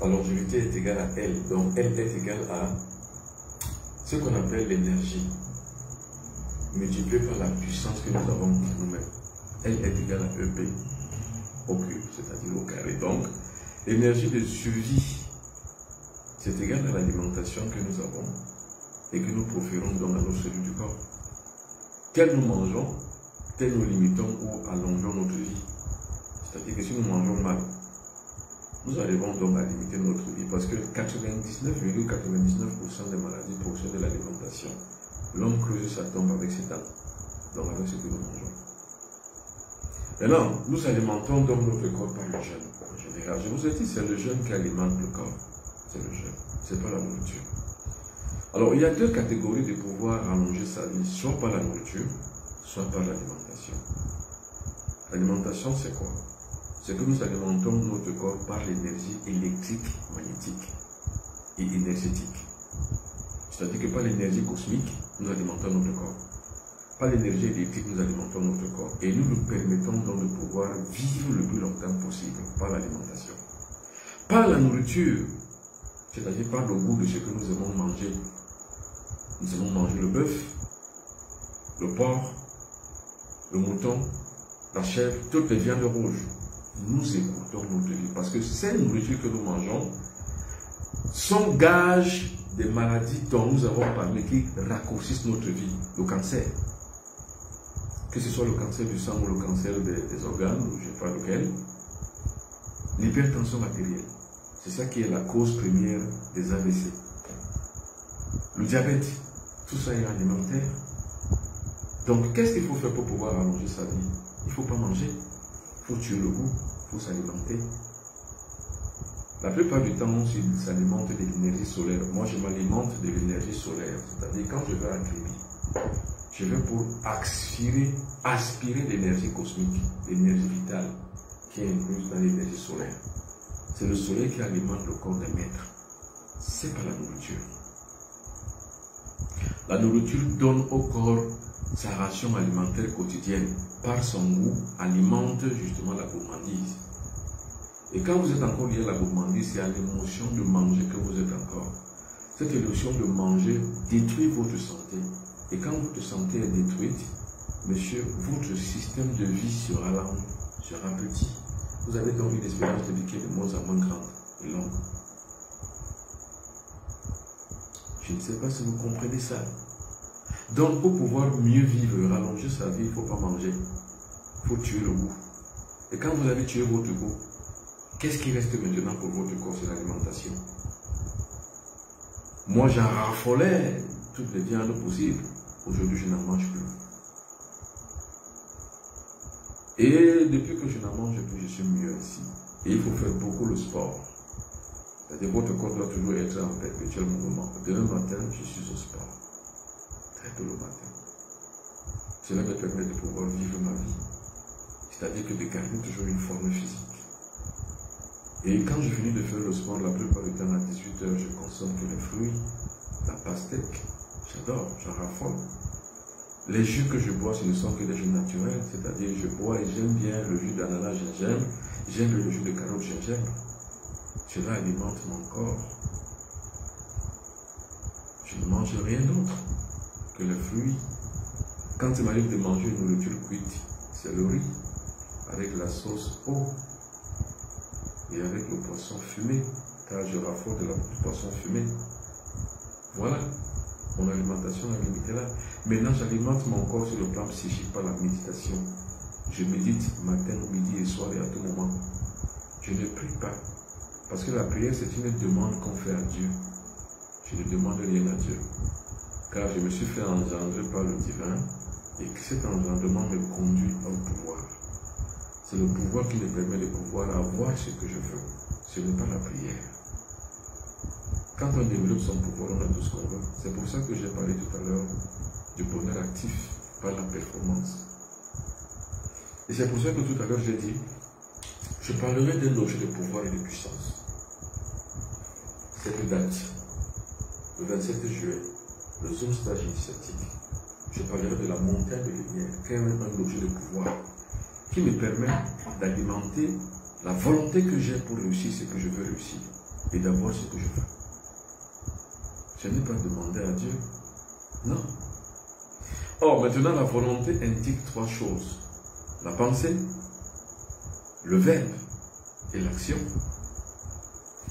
La longévité est égale à L. Donc, L est égale à ce qu'on appelle l'énergie multipliée par la puissance que nous avons pour nous-mêmes. L est égale à EP au cube, c'est-à-dire au carré. Donc, l'énergie de survie, c'est égal à l'alimentation que nous avons et que nous proférons donc à nos cellules du corps. Tel nous mangeons, tel nous limitons ou allongeons notre vie. C'est-à-dire que si nous mangeons mal, nous arrivons donc à limiter notre vie parce que 99,99% des maladies proviennent de l'alimentation. L'homme creuse sa tombe avec ses dents, donc avec ce que nous mangeons. Maintenant, nous alimentons donc notre corps par le jeûne. En général, je vous ai dit, c'est le jeûne qui alimente le corps. C'est le jeûne, c'est pas la nourriture. Alors, il y a deux catégories de pouvoir allonger sa vie, soit par la nourriture, soit par l'alimentation. L'alimentation, c'est quoi? C'est que nous alimentons notre corps par l'énergie électrique, magnétique et énergétique. C'est-à-dire que par l'énergie cosmique, nous alimentons notre corps. Par l'énergie électrique, nous alimentons notre corps. Et nous nous permettons donc de pouvoir vivre le plus longtemps possible par l'alimentation. Par la nourriture, c'est-à-dire par le goût de ce que nous aimons manger. Nous aimons manger le bœuf, le porc, le mouton, la chèvre, toutes les viandes rouges. Nous écoutons notre vie parce que ces nourritures que nous mangeons sont gages des maladies dont nous avons parlé qui raccourcissent notre vie, le cancer. Que ce soit le cancer du sang ou le cancer des organes, ou je ne sais pas lequel, l'hypertension artérielle. C'est ça qui est la cause première des AVC. Le diabète, tout ça est alimentaire. Donc, qu'est-ce qu'il faut faire pour pouvoir allonger sa vie? Il ne faut pas manger, il faut tuer le goût, il faut s'alimenter. La plupart du temps, on s'alimente de l'énergie solaire. Moi, je m'alimente de l'énergie solaire. C'est-à-dire, quand je vais à Kribi, je vais pour aspirer l'énergie cosmique, l'énergie vitale qui est incluse dans l'énergie solaire. C'est le soleil qui alimente le corps des maîtres. C'est pas la nourriture. La nourriture donne au corps sa ration alimentaire quotidienne. Par son goût, alimente justement la gourmandise. Et quand vous êtes encore lié à la gourmandise, c'est à l'émotion de manger que vous êtes encore. Cette émotion de manger détruit votre santé. Et quand votre santé est détruite, monsieur, votre système de vie sera lent, sera petit. Vous avez donc une espérance de vie qui est de moins en moins grande et longue. Je ne sais pas si vous comprenez ça. Donc, pour pouvoir mieux vivre, rallonger sa vie, il ne faut pas manger. Il faut tuer le goût. Et quand vous avez tué votre goût, qu'est-ce qui reste maintenant pour votre corps? C'est l'alimentation. Moi, j'en raffolais toutes les viandes possibles. Aujourd'hui, je n'en mange plus. Et depuis que je n'en mange plus, je suis mieux ici. Et il faut faire beaucoup le sport. C'est-à-dire que votre corps doit toujours être en perpétuel mouvement. Demain matin, je suis au sport. Très tôt le matin. Cela me permet de pouvoir vivre ma vie. C'est-à-dire que de garder toujours une forme physique. Et quand je finis de faire le sport, la plupart du temps, à 18 h, je consomme que les fruits, la pastèque. J'adore, j'en raffole. Les jus que je bois, ce ne sont que des jus naturels, c'est-à-dire je bois et j'aime bien le jus d'ananas gingembre, j'aime le jus de carotte gingembre. Cela alimente mon corps. Je ne mange rien d'autre que les fruits, Quand il m'arrive de manger une nourriture cuite, c'est le riz avec la sauce eau et avec le poisson fumé, car je raffole du poisson fumé. Voilà, mon alimentation est limitée là. Maintenant, j'alimente mon corps sur le plan psychique par la méditation. Je médite matin, midi et soir et à tout moment. Je ne prie pas, parce que la prière, c'est une demande qu'on fait à Dieu. Je ne demande rien à Dieu, car je me suis fait engendrer par le divin et que cet engendrement me conduit au pouvoir. C'est le pouvoir qui me permet de pouvoir avoir ce que je veux. Ce n'est pas la prière. Quand on développe son pouvoir, on a tout ce qu'on veut. C'est pour ça que j'ai parlé tout à l'heure du bonheur actif par la performance. Et c'est pour ça que tout à l'heure j'ai dit, je parlerai d'un objet de pouvoir et de puissance. Cette date, le 27 juillet, le Zoom Stage Initiative, je parlerai de la montagne de lumière, qui est un objet de pouvoir qui me permet d'alimenter la volonté que j'ai pour réussir ce que je veux réussir et d'avoir ce que je veux. Je n'ai pas demandé à Dieu. Non. Or, maintenant, la volonté indique trois choses. La pensée, le verbe et l'action.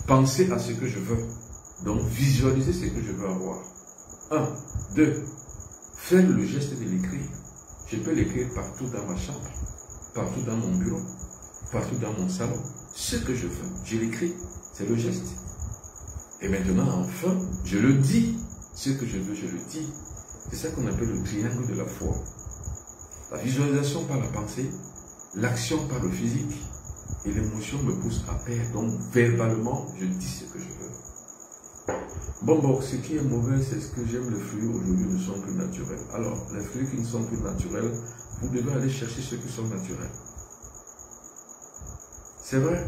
Penser à ce que je veux. Donc, visualiser ce que je veux avoir. 1. 2. Faire le geste de l'écrire. Je peux l'écrire partout dans ma chambre, partout dans mon bureau, partout dans mon salon. Ce que je veux, je l'écris. C'est le geste. Et maintenant, enfin, je le dis. Ce que je veux, je le dis. C'est ça qu'on appelle le triangle de la foi. La visualisation par la pensée, l'action par le physique, et l'émotion me pousse à faire. Donc, verbalement, je dis ce que je veux. Bon, ce qui est mauvais, c'est ce que j'aime, les fruits aujourd'hui ne sont plus naturels. Alors, les fruits qui ne sont plus naturels, vous devez aller chercher ceux qui sont naturels. C'est vrai.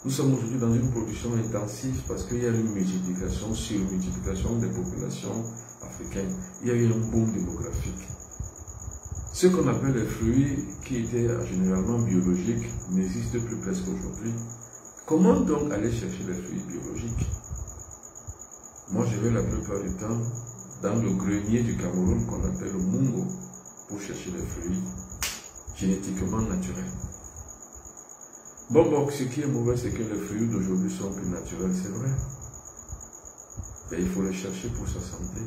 Nous sommes aujourd'hui dans une production intensive parce qu'il y a une multiplication sur multiplication des populations africaines. Il y a eu un boom démographique. Ce qu'on appelle les fruits qui étaient généralement biologiques n'existent plus presque aujourd'hui. Comment donc aller chercher les fruits biologiques? Moi, je vais la plupart du temps dans le grenier du Cameroun qu'on appelle le Mungo pour chercher les fruits génétiquement naturels. Bon, ce qui est mauvais, c'est que les fruits d'aujourd'hui sont plus naturels, c'est vrai. Mais il faut les chercher pour sa santé.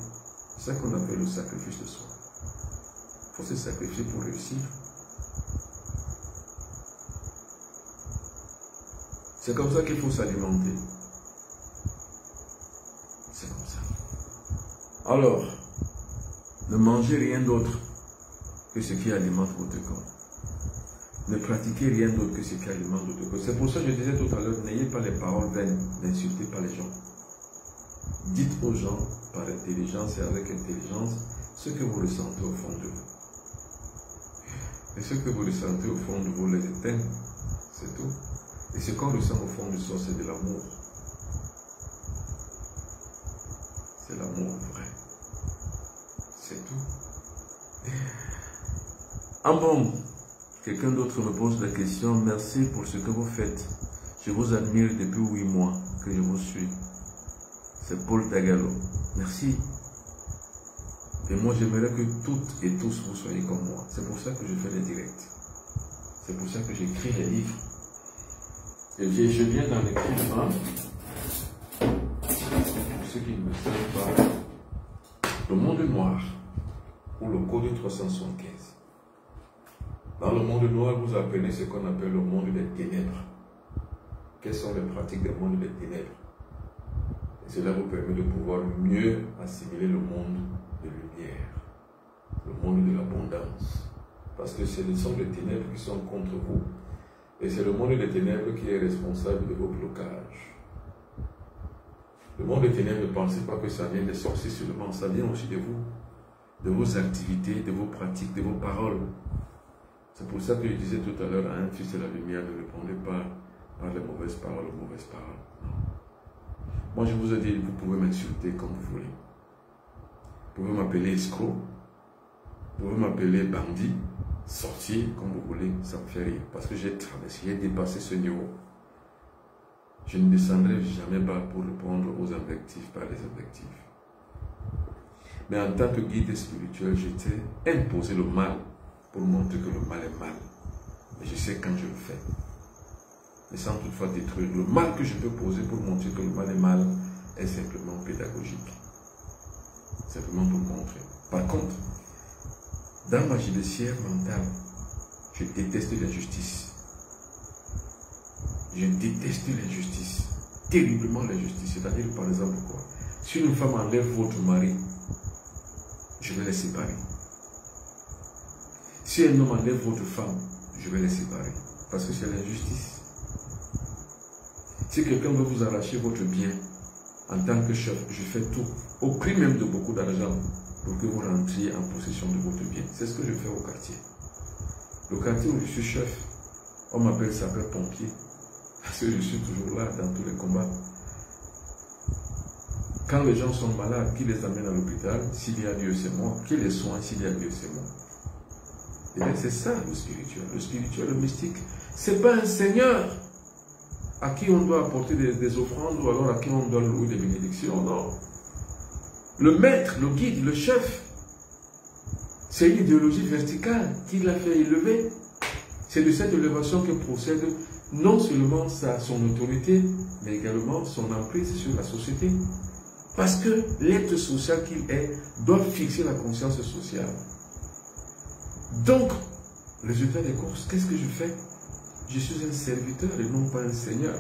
C'est ça qu'on appelle le sacrifice de soi. Il faut se sacrifier pour réussir. C'est comme ça qu'il faut s'alimenter. C'est comme ça. Alors, ne mangez rien d'autre que ce qui alimente votre corps. Ne pratiquez rien d'autre que ce qui alimente votre corps. C'est pour ça que je disais tout à l'heure, n'ayez pas les paroles vaines, n'insultez pas les gens. Dites aux gens, par intelligence et avec intelligence, ce que vous ressentez au fond de vous. Et ce que vous ressentez au fond de vous les éteint, c'est tout. Et ce qu'on ressent au fond de soi, c'est de l'amour. C'est l'amour vrai. C'est tout. Ah bon, quelqu'un d'autre me pose la question. Merci pour ce que vous faites. Je vous admire depuis 8 mois que je vous suis. C'est Paul Dagalo. Merci. Et moi, j'aimerais que toutes et tous vous soyez comme moi. C'est pour ça que je fais les directs. C'est pour ça que j'écris les livres. Et je viens d'en écrire un. Pour ceux qui ne me savent pas, le monde noir, ou le code 375. Dans le monde noir, vous appelez ce qu'on appelle le monde des ténèbres. Quelles sont les pratiques du monde des ténèbres? Et cela vous permet de pouvoir mieux assimiler le monde de lumière, le monde de l'abondance. Parce que ce sont les ténèbres qui sont contre vous. Et c'est le monde des ténèbres qui est responsable de vos blocages. Le monde des ténèbres, ne pensez pas que ça vient des sorciers seulement, ça vient aussi de vous, de vos activités, de vos pratiques, de vos paroles. C'est pour ça que je disais tout à l'heure à un fils de la lumière, ne répondez pas par les mauvaises paroles aux mauvaises paroles. Non. Moi, je vous ai dit, vous pouvez m'insulter comme vous voulez. Vous pouvez m'appeler escroc, vous pouvez m'appeler bandit, sorcier, comme vous voulez, ça me fait rire. Parce que j'ai dépassé ce niveau. Je ne descendrai jamais bas pour répondre aux invectives par les invectives. Mais en tant que guide spirituel, je t'ai imposé le mal pour montrer que le mal est mal. Et je sais quand je le fais. Mais sans toutefois détruire. Le mal que je peux poser pour montrer que le mal est mal est simplement pédagogique. Simplement pour montrer. Par contre, dans ma judiciaire mentale, je déteste l'injustice. Je déteste l'injustice. Terriblement l'injustice. C'est-à-dire, par exemple, quoi? Si une femme enlève votre mari, je vais les séparer. Si un homme enlève votre femme, je vais les séparer. Parce que c'est l'injustice. Si quelqu'un veut vous arracher votre bien, en tant que chef, je fais tout, au prix même de beaucoup d'argent, pour que vous rentriez en possession de votre bien. C'est ce que je fais au quartier. Le quartier où je suis chef, on m'appelle sapeur-pompier, parce que je suis toujours là dans tous les combats. Quand les gens sont malades, qui les amène à l'hôpital? S'il y a Dieu, c'est moi. Qui les soigne? S'il y a Dieu, c'est moi. Et bien c'est ça le spirituel. Le spirituel, le mystique, c'est pas un seigneur à qui on doit apporter des offrandes ou alors à qui on doit louer des bénédictions, non. Le maître, le guide, le chef, c'est une idéologie verticale qui l'a fait élever. C'est de cette élévation que procède non seulement son autorité, mais également son emprise sur la société. Parce que l'être social qu'il est doit fixer la conscience sociale. Donc, résultat des courses, qu'est-ce que je fais? Je suis un serviteur et non pas un seigneur.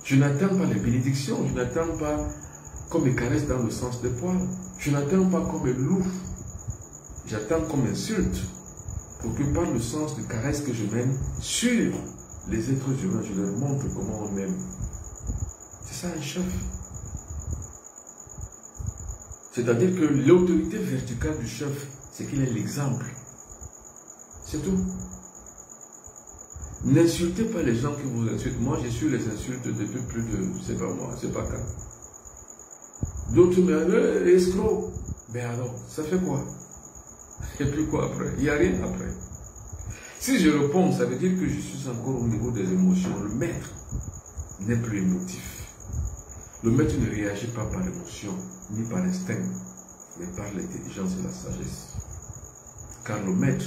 Je n'attends pas les bénédictions, je n'attends pas qu'on me caresse dans le sens des poils. Je n'attends pas qu'on me loue. J'attends qu'on m'insulte pour que par le sens de caresse que je mène sur les êtres humains, je leur montre comment on m'aime. C'est ça un chef. C'est-à-dire que l'autorité verticale du chef, c'est qu'il est l'exemple. C'est tout. N'insultez pas les gens qui vous insultent. Moi, j'ai su les insultes depuis plus de... C'est pas moi, c'est pas quand. D'autres me disent, escroc. Mais alors, ça fait quoi? Et puis quoi après? Il n'y a rien après. Si je réponds, ça veut dire que je suis encore au niveau des émotions. Le maître n'est plus émotif. Le maître ne réagit pas par émotion, ni par instinct, mais par l'intelligence et la sagesse. Car le maître,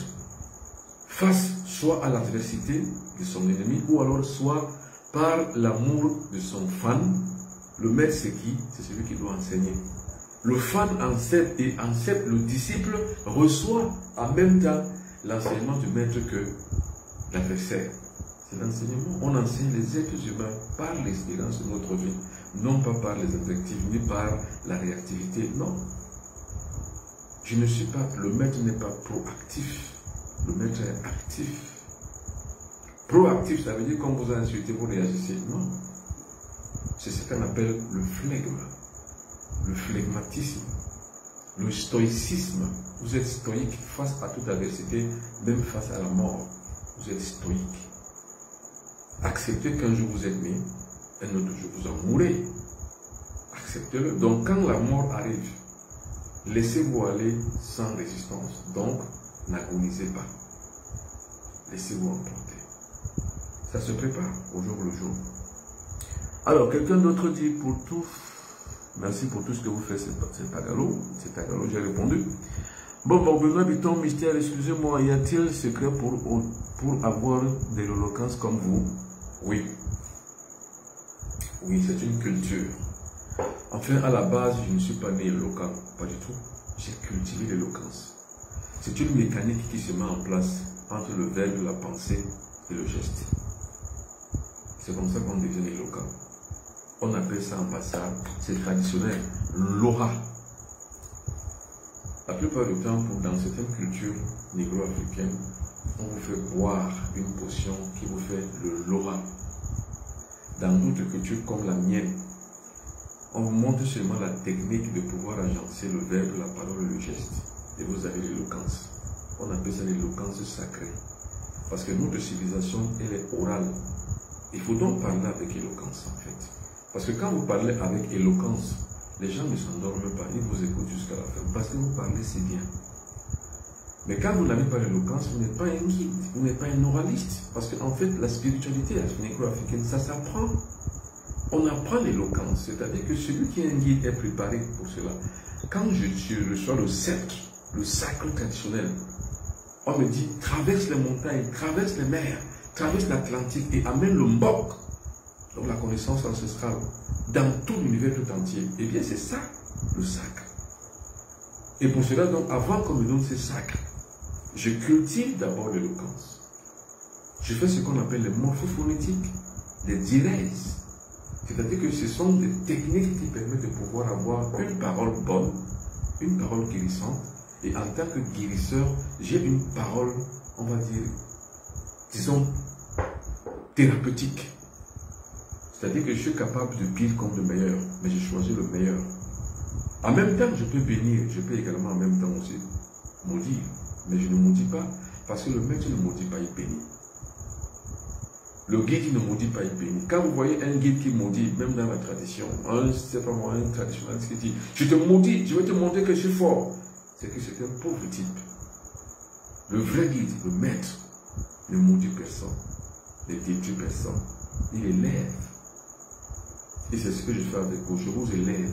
face soit à l'adversité de son ennemi, ou alors soit par l'amour de son fan, le maître c'est qui? C'est celui qui doit enseigner. Le fan accepte et accepte, le disciple reçoit en même temps l'enseignement du maître que l'adversaire. C'est l'enseignement. On enseigne les êtres humains par l'expérience de notre vie, non pas par les adjectifs, ni par la réactivité, non. Je ne suis pas, le maître n'est pas proactif, le maître est actif. Proactif, ça veut dire quand vous insultez, vous réagissez, non. C'est ce qu'on appelle le flegme, le flegmatisme, le stoïcisme. Vous êtes stoïque face à toute adversité, même face à la mort. Vous êtes stoïque. Acceptez qu'un jour vous êtes mis, un autre jour vous en mourrez. Acceptez-le. Donc quand la mort arrive, laissez-vous aller sans résistance. Donc n'agonisez pas. Laissez-vous emporter. Ça se prépare au jour le jour. Alors quelqu'un d'autre dit pour tout, merci pour tout ce que vous faites, c'est Tagalo. C'est Tagalo, j'ai répondu. Bon, Benoît Biton, mystère, excusez-moi, y a-t-il secret pour avoir de l'éloquence comme vous? Oui. Oui, c'est une culture. Enfin, à la base, je ne suis pas né éloquent, pas du tout. J'ai cultivé l'éloquence. C'est une mécanique qui se met en place entre le verbe, la pensée et le geste. C'est comme ça qu'on devient éloquent. On appelle ça en passant, c'est traditionnel, l'aura. La plupart du temps, dans certaines cultures négro-africaines, on vous fait boire une potion qui vous fait le l'aura. Dans d'autres cultures comme la mienne, on vous montre seulement la technique de pouvoir agencer le verbe, la parole et le geste. Et vous avez l'éloquence. On appelle ça l'éloquence sacrée. Parce que notre civilisation, elle est orale. Il faut donc parler avec éloquence en fait. Parce que quand vous parlez avec éloquence, les gens ne s'endorment pas, ils vous écoutent jusqu'à la fin. Parce que vous parlez si bien. Mais quand vous n'avez pas l'éloquence, vous n'êtes pas un guide, vous n'êtes pas un oraliste. Parce qu'en fait, la spiritualité négro-africaine, ça s'apprend. On apprend l'éloquence, c'est-à-dire que celui qui est un guide est préparé pour cela. Quand je reçois le sacre traditionnel, on me dit traverse les montagnes, traverse les mers, traverse l'Atlantique et amène le mbok, donc la connaissance ancestrale, dans tout l'univers tout entier. Eh bien, c'est ça le sacre. Et pour cela, donc, avant qu'on me donne ces sacres, je cultive d'abord l'éloquence. Je fais ce qu'on appelle les morphophonétiques, les dièses. C'est-à-dire que ce sont des techniques qui permettent de pouvoir avoir une parole bonne, une parole guérissante. Et en tant que guérisseur, j'ai une parole, on va dire, disons, thérapeutique. C'est-à-dire que je suis capable de pire comme de meilleur, mais j'ai choisi le meilleur. En même temps, je peux bénir, je peux également en même temps aussi maudire. Mais je ne maudis pas, parce que le maître ne maudit pas, il bénit. Le guide qui ne maudit pas, il bénit. Quand vous voyez un guide qui maudit, même dans la tradition, c'est pas moi, un traditionnaliste qui dit, je te maudis, je vais te montrer que je suis fort. C'est que c'est un pauvre type. Le vrai guide, le maître, ne maudit personne, ne détruit personne. Il élève. Et c'est ce que je fais avec vous. Je vous élève.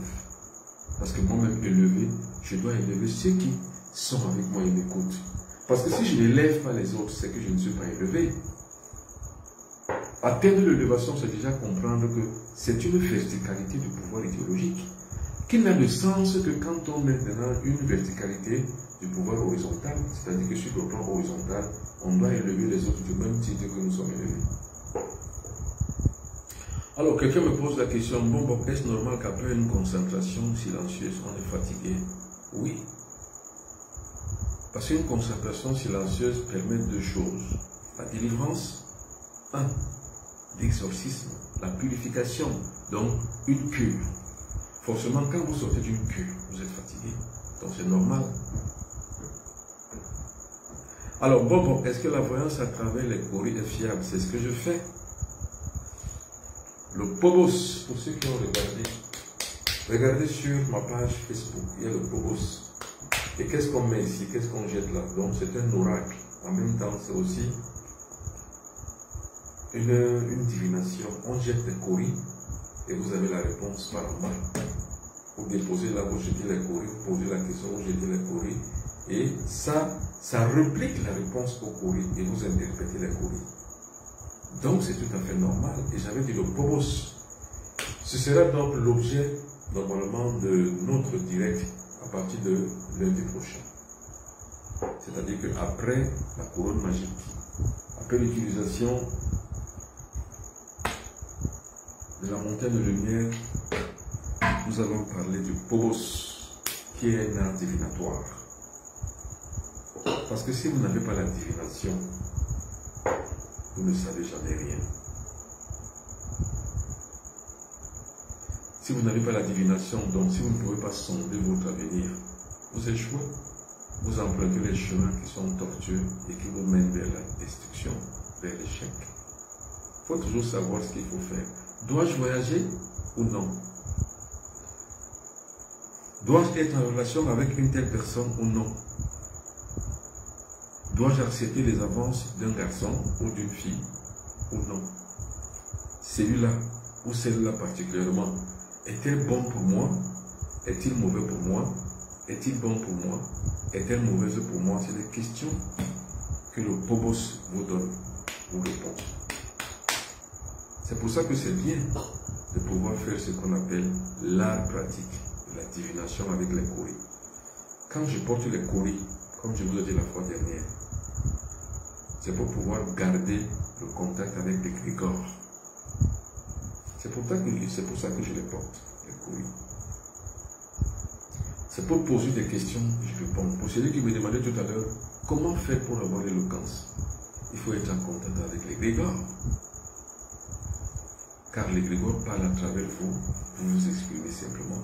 Parce que moi-même élevé, je dois élever ceux qui sont avec moi et m'écoutent. Parce que si je n'élève pas les autres, c'est que je ne suis pas élevé. Atteindre l'élévation, c'est déjà comprendre que c'est une verticalité du pouvoir idéologique qui n'a de sens que quand on met maintenant une verticalité du pouvoir horizontal, c'est-à-dire que sur le plan horizontal, on doit élever les autres du même titre que nous sommes élevés. Alors, quelqu'un me pose la question, bon, est-ce normal qu'après une concentration silencieuse, on est fatigué? Oui. Parce qu'une concentration silencieuse permet deux choses. La délivrance, l'exorcisme, la purification, donc une cure. Forcément, quand vous sortez d'une cure, vous êtes fatigué. Donc c'est normal. Alors, bon, est-ce que la voyance à travers les coris est fiable? C'est ce que je fais. Le Phobos, pour ceux qui ont regardez sur ma page Facebook, il y a le Phobos. Et qu'est-ce qu'on met ici? Qu'est-ce qu'on jette là? Donc c'est un oracle. En même temps, c'est aussi une divination. On jette les coris et vous avez la réponse par en bas. Vous déposez là, vous jetez les coris, vous posez la question, vous jetez les coris. Et ça réplique la réponse aux coris et vous interprétez les coris. Donc c'est tout à fait normal. Et j'avais dit le Phobos. Ce sera donc l'objet normalement de notre direct à partir de lundi prochain. C'est-à-dire qu'après la couronne magique, après l'utilisation de la montagne de lumière, nous allons parler du Phobos, qui est un art divinatoire. Parce que si vous n'avez pas la divination, vous ne savez jamais rien. Si vous n'avez pas la divination, donc si vous ne pouvez pas sonder votre avenir, vous échouez. Vous empruntez les chemins qui sont tortueux et qui vous mènent vers la destruction, vers l'échec. Il faut toujours savoir ce qu'il faut faire. Dois-je voyager ou non? Dois-je être en relation avec une telle personne ou non? Dois-je accepter les avances d'un garçon ou d'une fille ou non? Celui-là ou celle-là particulièrement, est-elle bon pour moi? Est-il mauvais pour moi? Est-il bon pour moi? Est-elle mauvaise pour moi? C'est des questions que le Phobos vous donne, vous répond. C'est pour ça que c'est bien de pouvoir faire ce qu'on appelle l'art pratique, la divination avec les coris. Quand je porte les coris, comme je vous ai dit la fois dernière, c'est pour pouvoir garder le contact avec les grégores. C'est pour ça que je les porte, les coris. C'est pour poser des questions que je réponds. Pour celui qui me demandait tout à l'heure, comment faire pour avoir l'éloquence? Il faut être en contact avec les grégores. Car les grégores parlent à travers vous, vous vous exprimez simplement.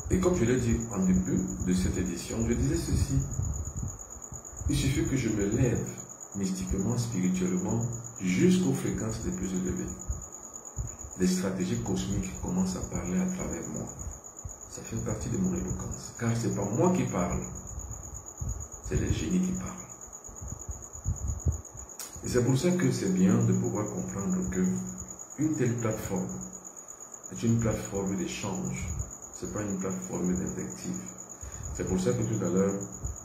Et comme je l'ai dit en début de cette édition, je disais ceci. Il suffit que je me lève mystiquement, spirituellement, jusqu'aux fréquences les plus élevées. Les stratégies cosmiques commencent à parler à travers moi. Ça fait partie de mon éloquence. Car ce n'est pas moi qui parle, c'est les génies qui parlent. Et c'est pour ça que c'est bien de pouvoir comprendre que une telle plateforme est une plateforme d'échange, ce n'est pas une plateforme d'invective. C'est pour ça que tout à l'heure,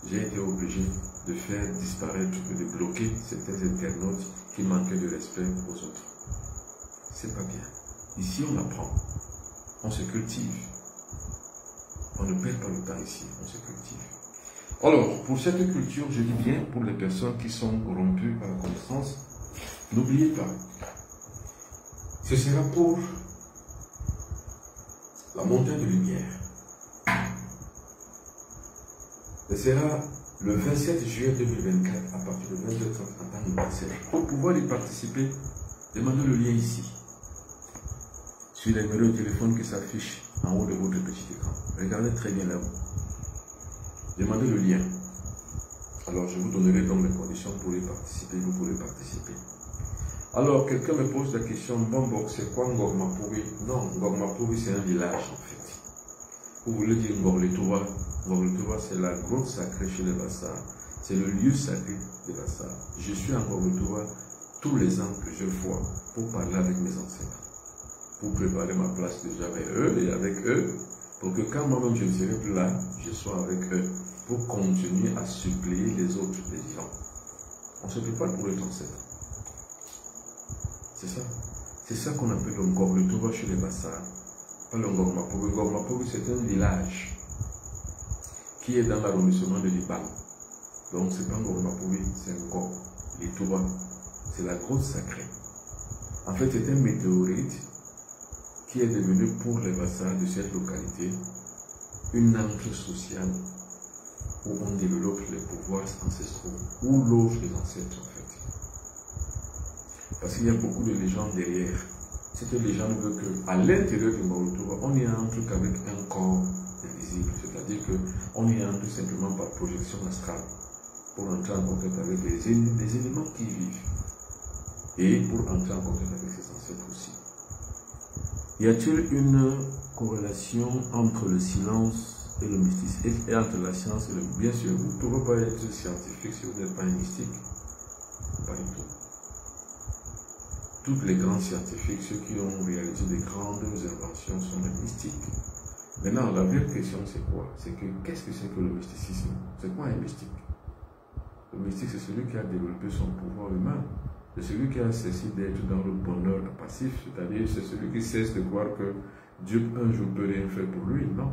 j'ai été obligé de faire disparaître, de bloquer certains internautes qui manquaient de respect aux autres. C'est pas bien. Ici, on apprend, on se cultive. On ne perd pas le temps ici, on se cultive. Alors, pour cette culture, je dis bien pour les personnes qui sont corrompues par la connaissance, n'oubliez pas, ce sera pour la montée de lumière. Ce sera le 27 juillet 2024 à partir de 22h30 en temps universel. Pour pouvoir y participer, demandez le lien ici, sur les numéros de téléphone qui s'affichent en haut de votre petit écran. Regardez très bien là-haut. Demandez le lien. Alors, je vous donnerai donc les conditions pour y participer. Vous pourrez participer. Alors, quelqu'un me pose la question, bon, c'est quoi Ngormapouri? Non, Ngormapouri, c'est un village en fait. Vous voulez dire Ngorletouba? Ngorletouba, c'est la grotte sacrée chez les Bassars. C'est le lieu sacré des Bassars. Je suis en Ngorletouba tous les ans, plusieurs fois, pour parler avec mes ancêtres. Pour préparer ma place déjà avec eux et avec eux, pour que quand moi-même je ne serai plus là, je sois avec eux, pour continuer à suppléer les autres, les vivants. On se prépare pour être ancêtre. C'est ça. C'est ça qu'on appelle le Ngorletouba chez les Bassars. Pas le Ngormapouri. Ngormapouri, c'est un village qui est dans l'arrondissement de Liban. Donc, c'est pas Ngormapouri, c'est Ngorletouba. C'est la grotte sacrée. En fait, c'est un météorite qui est devenu pour les Bassars de cette localité une encre sociale où on développe les pouvoirs ancestraux, où loge les ancêtres en fait. Parce qu'il y a beaucoup de légendes derrière. Cette légende veut qu'à l'intérieur du Ngorletouba, on y entre qu'avec un corps invisible, c'est-à-dire qu'on y entre simplement par projection astrale pour entrer en contact avec les éléments qui vivent et pour entrer en contact avec ses ancêtres aussi. Y a-t-il une corrélation entre le silence et le mysticisme et entre la science et le... Bien sûr, vous ne pouvez pas être scientifique si vous n'êtes pas un mystique. Pas du tout. Tous les grands scientifiques, ceux qui ont réalisé des grandes inventions, sont des mystiques. Maintenant, la vraie question, c'est quoi? C'est que, qu'est-ce que c'est que le mysticisme? C'est quoi un mystique? Le mystique, c'est celui qui a développé son pouvoir humain. C'est celui qui a cessé d'être dans le bonheur passif, c'est-à-dire c'est celui qui cesse de croire que Dieu un jour peut rien faire pour lui. Non.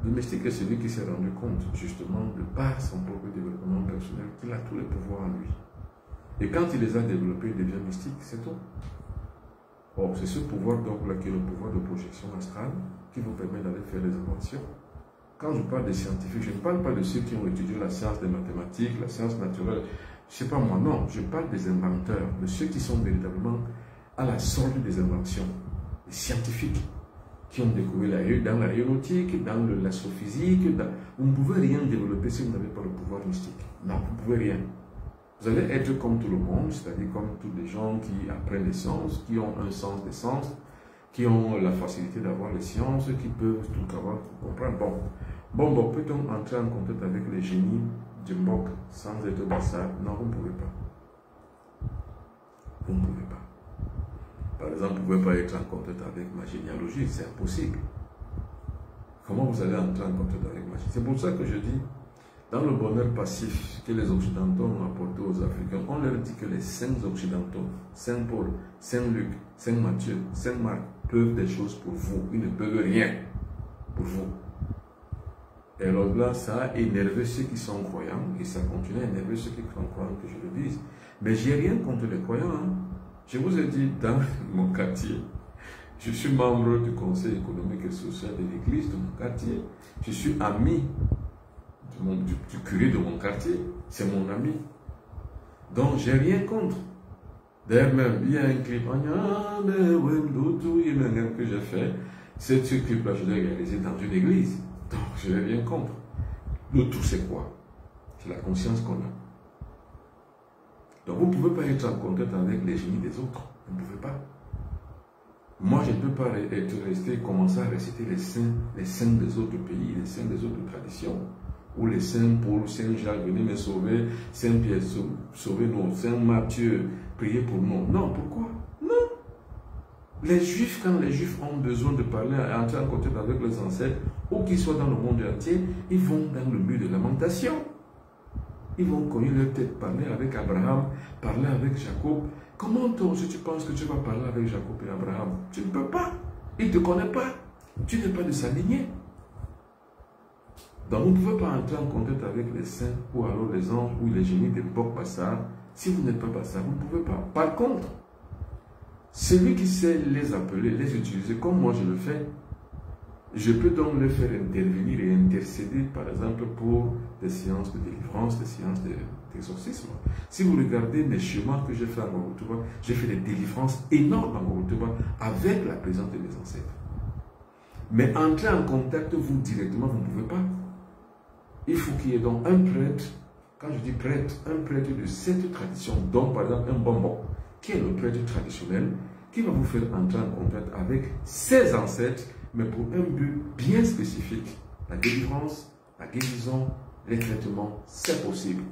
Le mystique est celui qui s'est rendu compte, justement, de par son propre développement personnel, qu'il a tous les pouvoirs en lui. Et quand il les a développés, il devient mystique, c'est tout. Or, c'est ce pouvoir donc là qui est le pouvoir de projection astrale qui vous permet d'aller faire des inventions. Quand je parle des scientifiques, je ne parle pas de ceux qui ont étudié la science des mathématiques, la science naturelle. Je ne sais pas moi, non. Je parle des inventeurs, de ceux qui sont véritablement à la sorte des inventions. Les scientifiques qui ont découvert dans l'aéronautique, dans l'astrophysique. Vous ne pouvez rien développer si vous n'avez pas le pouvoir mystique. Non, vous ne pouvez rien. Vous allez être comme tout le monde, c'est-à-dire comme tous les gens qui apprennent les sciences, qui ont un sens des sens, qui ont la facilité d'avoir les sciences, qui peuvent tout avoir, comprendre. Bon, peut-on entrer en contact avec les génies du Mbok sans être Bassar? Non, vous ne pouvez pas. Vous ne pouvez pas. Par exemple, vous ne pouvez pas être en contact avec ma généalogie, c'est impossible. Comment vous allez entrer en contact avec ma généalogie? C'est pour ça que je dis, dans le bonheur passif que les Occidentaux ont apporté aux Africains, on leur dit que les saints Occidentaux, Saint Paul, Saint Luc, Saint Matthieu, Saint Marc, peuvent des choses pour vous. Ils ne peuvent rien pour vous. Et alors là, ça a énervé ceux qui sont croyants, et ça continue à énerver ceux qui sont croyants, que je le dise. Mais j'ai rien contre les croyants. Hein. Je vous ai dit, dans mon quartier, je suis membre du conseil économique et social de l'église de mon quartier. Je suis ami du curé de mon quartier. C'est mon ami. Donc, j'ai rien contre. D'ailleurs, même, il y a un clip, que j'ai fait. Ce clip-là, je l'ai réalisé dans une église. Donc, je n'ai rien contre. Le tout, c'est quoi? C'est la conscience qu'on a. Donc, vous ne pouvez pas être en contact avec les génies des autres. Vous ne pouvez pas. Moi, je ne peux pas rester, commencer à réciter les saints des autres pays, les saints des autres traditions. Ou les saints Paul, Saint Jacques, venez me sauver, Saint Pierre, sauvez-nous, Saint Matthieu, priez pour nous. Non, pourquoi? Non. Les Juifs, quand les Juifs ont besoin de parler, entrer en contact avec leurs ancêtres, ou qu'ils soient dans le monde entier, ils vont dans le mur de lamentation. Ils vont cogner leur tête, parler avec Abraham, parler avec Jacob. Comment toi aussi tu penses que tu vas parler avec Jacob et Abraham? Tu ne peux pas. Ils ne te connaissent pas. Tu n'es pas de sa lignée. Donc vous ne pouvez pas entrer en contact avec les saints ou alors les anges ou les génies de l'époque Bassar. Si vous n'êtes pas Bassar, vous ne pouvez pas. Par contre, celui qui sait les appeler, les utiliser comme moi je le fais, je peux donc les faire intervenir et intercéder, par exemple, pour des séances de délivrance, des séances d'exorcisme. Si vous regardez les chemins que j'ai fait à Ngorotouba, j'ai fait des délivrances énormes à Ngorotouba avec la présence de mes ancêtres. Mais entrer en contact, vous, directement, vous ne pouvez pas. Il faut qu'il y ait donc un prêtre, quand je dis prêtre, un prêtre de cette tradition, donc par exemple un bonbon, qui est le prêtre traditionnel, qui va vous faire entrer en contact avec ses ancêtres, mais pour un but bien spécifique. La délivrance, la guérison, les traitements, c'est possible.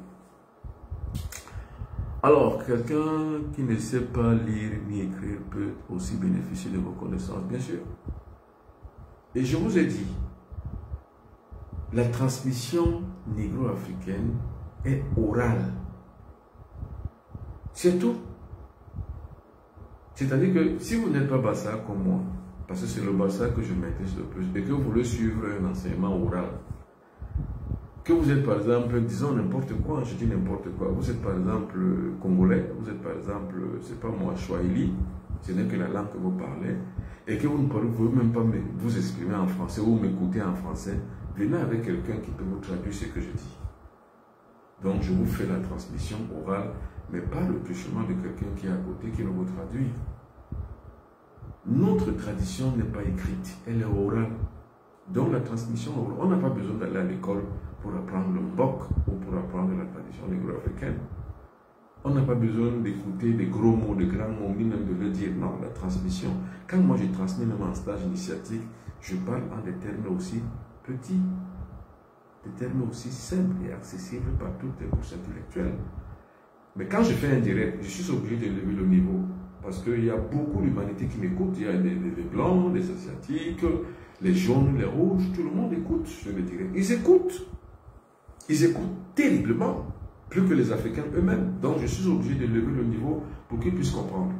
Alors, quelqu'un qui ne sait pas lire ni écrire peut aussi bénéficier de vos connaissances, bien sûr. Et je vous ai dit, la transmission négro-africaine est orale. C'est tout. C'est-à-dire que si vous n'êtes pas Bassar comme moi, parce que c'est le Bassar que je maîtrise le plus, et que vous voulez suivre un enseignement oral, que vous êtes par exemple, disons n'importe quoi, je dis n'importe quoi, vous êtes par exemple congolais, vous êtes par exemple, c'est pas moi, Swahili, ce n'est que la langue que vous parlez, et que vous ne pouvez même pas vous exprimer en français ou m'écouter en français, venez avec quelqu'un qui peut vous traduire ce que je dis. Donc je vous fais la transmission orale, mais pas le truchement de quelqu'un qui est à côté qui va vous traduire. Notre tradition n'est pas écrite, elle est orale. Donc la transmission orale, on n'a pas besoin d'aller à l'école pour apprendre le mbok ou pour apprendre la tradition négro-africaine. On n'a pas besoin d'écouter des gros mots, de grands mots, ni même de le dire. Non, la transmission. Quand moi je transmets même en stage initiatique, je parle en des termes aussi petits, des termes aussi simples et accessibles par toutes les couches intellectuelles. Mais quand je fais un direct, je suis obligé de lever le niveau. Parce qu'il y a beaucoup d'humanité qui m'écoute. Il y a les blancs, les asiatiques, les jaunes, les rouges. Tout le monde écoute sur le direct. Ils écoutent. Ils écoutent terriblement. Plus que les Africains eux-mêmes. Donc je suis obligé de lever le niveau pour qu'ils puissent comprendre.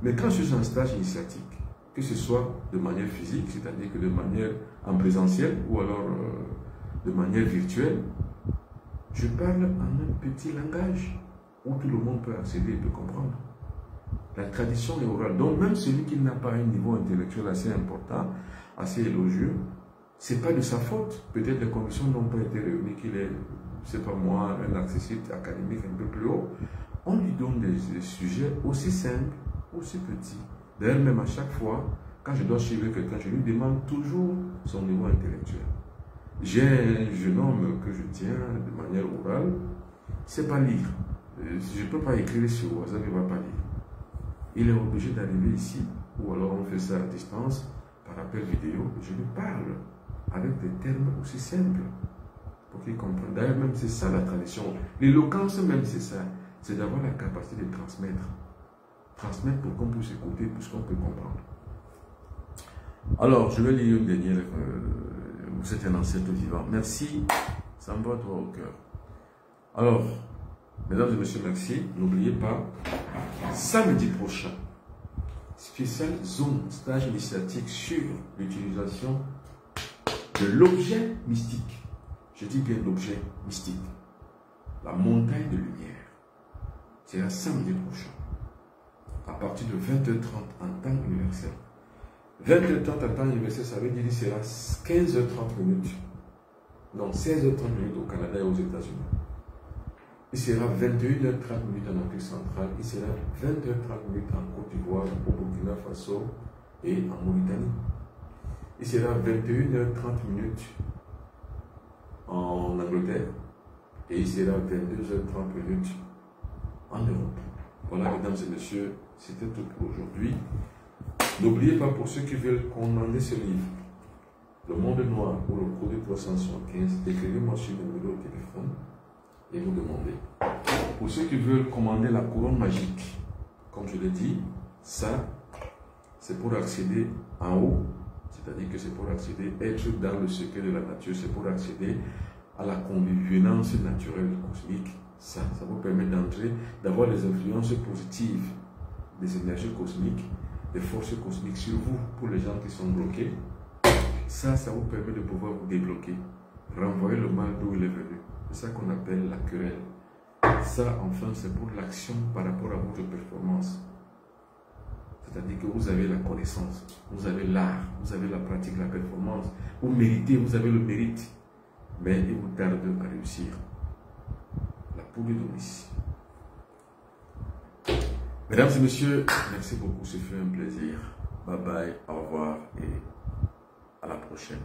Mais quand je suis en stage initiatique, que ce soit de manière physique, c'est-à-dire que de manière en présentiel ou alors de manière virtuelle, je parle en un petit langage où tout le monde peut accéder et peut comprendre. La tradition est orale. Donc même celui qui n'a pas un niveau intellectuel assez important, assez élogieux, ce n'est pas de sa faute. Peut-être les conditions n'ont pas été réunies qu'il est, c'est pas moi, un accessible académique un peu plus haut. On lui donne des sujets aussi simples, aussi petits. D'ailleurs, même à chaque fois, quand je dois suivre quelqu'un, je lui demande toujours son niveau intellectuel. J'ai un jeune homme que je tiens de manière orale, il ne sait pas lire. Je ne peux pas écrire sur WhatsApp, il ne va pas lire. Il est obligé d'arriver ici, ou alors on fait ça à distance, par appel vidéo. Je lui parle avec des termes aussi simples pour qu'il comprenne. D'ailleurs, même c'est ça la tradition. L'éloquence, même c'est ça. C'est d'avoir la capacité de transmettre. Transmettre pour qu'on puisse écouter, pour qu'on peut comprendre. Alors, je vais lire une dernière. Vous êtes un ancêtre vivant. Merci. Ça me va droit au cœur. Alors, mesdames et messieurs, merci. N'oubliez pas, samedi prochain, spécial Zoom, stage initiatique sur l'utilisation de l'objet mystique. Je dis bien l'objet mystique. La montagne de lumière. C'est la samedi prochain. À partir de 20h30 en temps universel. 20h30 en temps universel, ça veut dire qu'il sera 15h30 minutes. Donc 16h30 minutes au Canada et aux États-Unis. Il sera 21h30 minutes en Afrique centrale. Il sera 20h30 minutes en Côte d'Ivoire, au Burkina Faso et en Mauritanie. Il sera 21h30 minutes en Angleterre. Et il sera 22h30 minutes en Europe. Voilà, mesdames et messieurs, c'était tout pour aujourd'hui. N'oubliez pas, pour ceux qui veulent commander ce livre, Le Monde Noir ou le produit 375, écrivez-moi sur le numéro de téléphone et vous demandez. Pour ceux qui veulent commander la couronne magique, comme je l'ai dit, ça, c'est pour accéder en haut, c'est-à-dire que c'est pour accéder, être dans le secret de la nature, c'est pour accéder à la convenance naturelle cosmique. Ça vous permet d'entrer, d'avoir des influences positives des énergies cosmiques, des forces cosmiques sur vous, pour les gens qui sont bloqués. Ça vous permet de pouvoir vous débloquer, renvoyer le mal d'où il est venu. C'est ça qu'on appelle la querelle. Ça, enfin, c'est pour l'action par rapport à votre performance. C'est-à-dire que vous avez la connaissance, vous avez l'art, vous avez la pratique, la performance, vous méritez, vous avez le mérite, mais il vous tarde à réussir. La poule d'Onis. Mesdames et messieurs, merci beaucoup, ce fut un plaisir. Bye bye, au revoir et à la prochaine.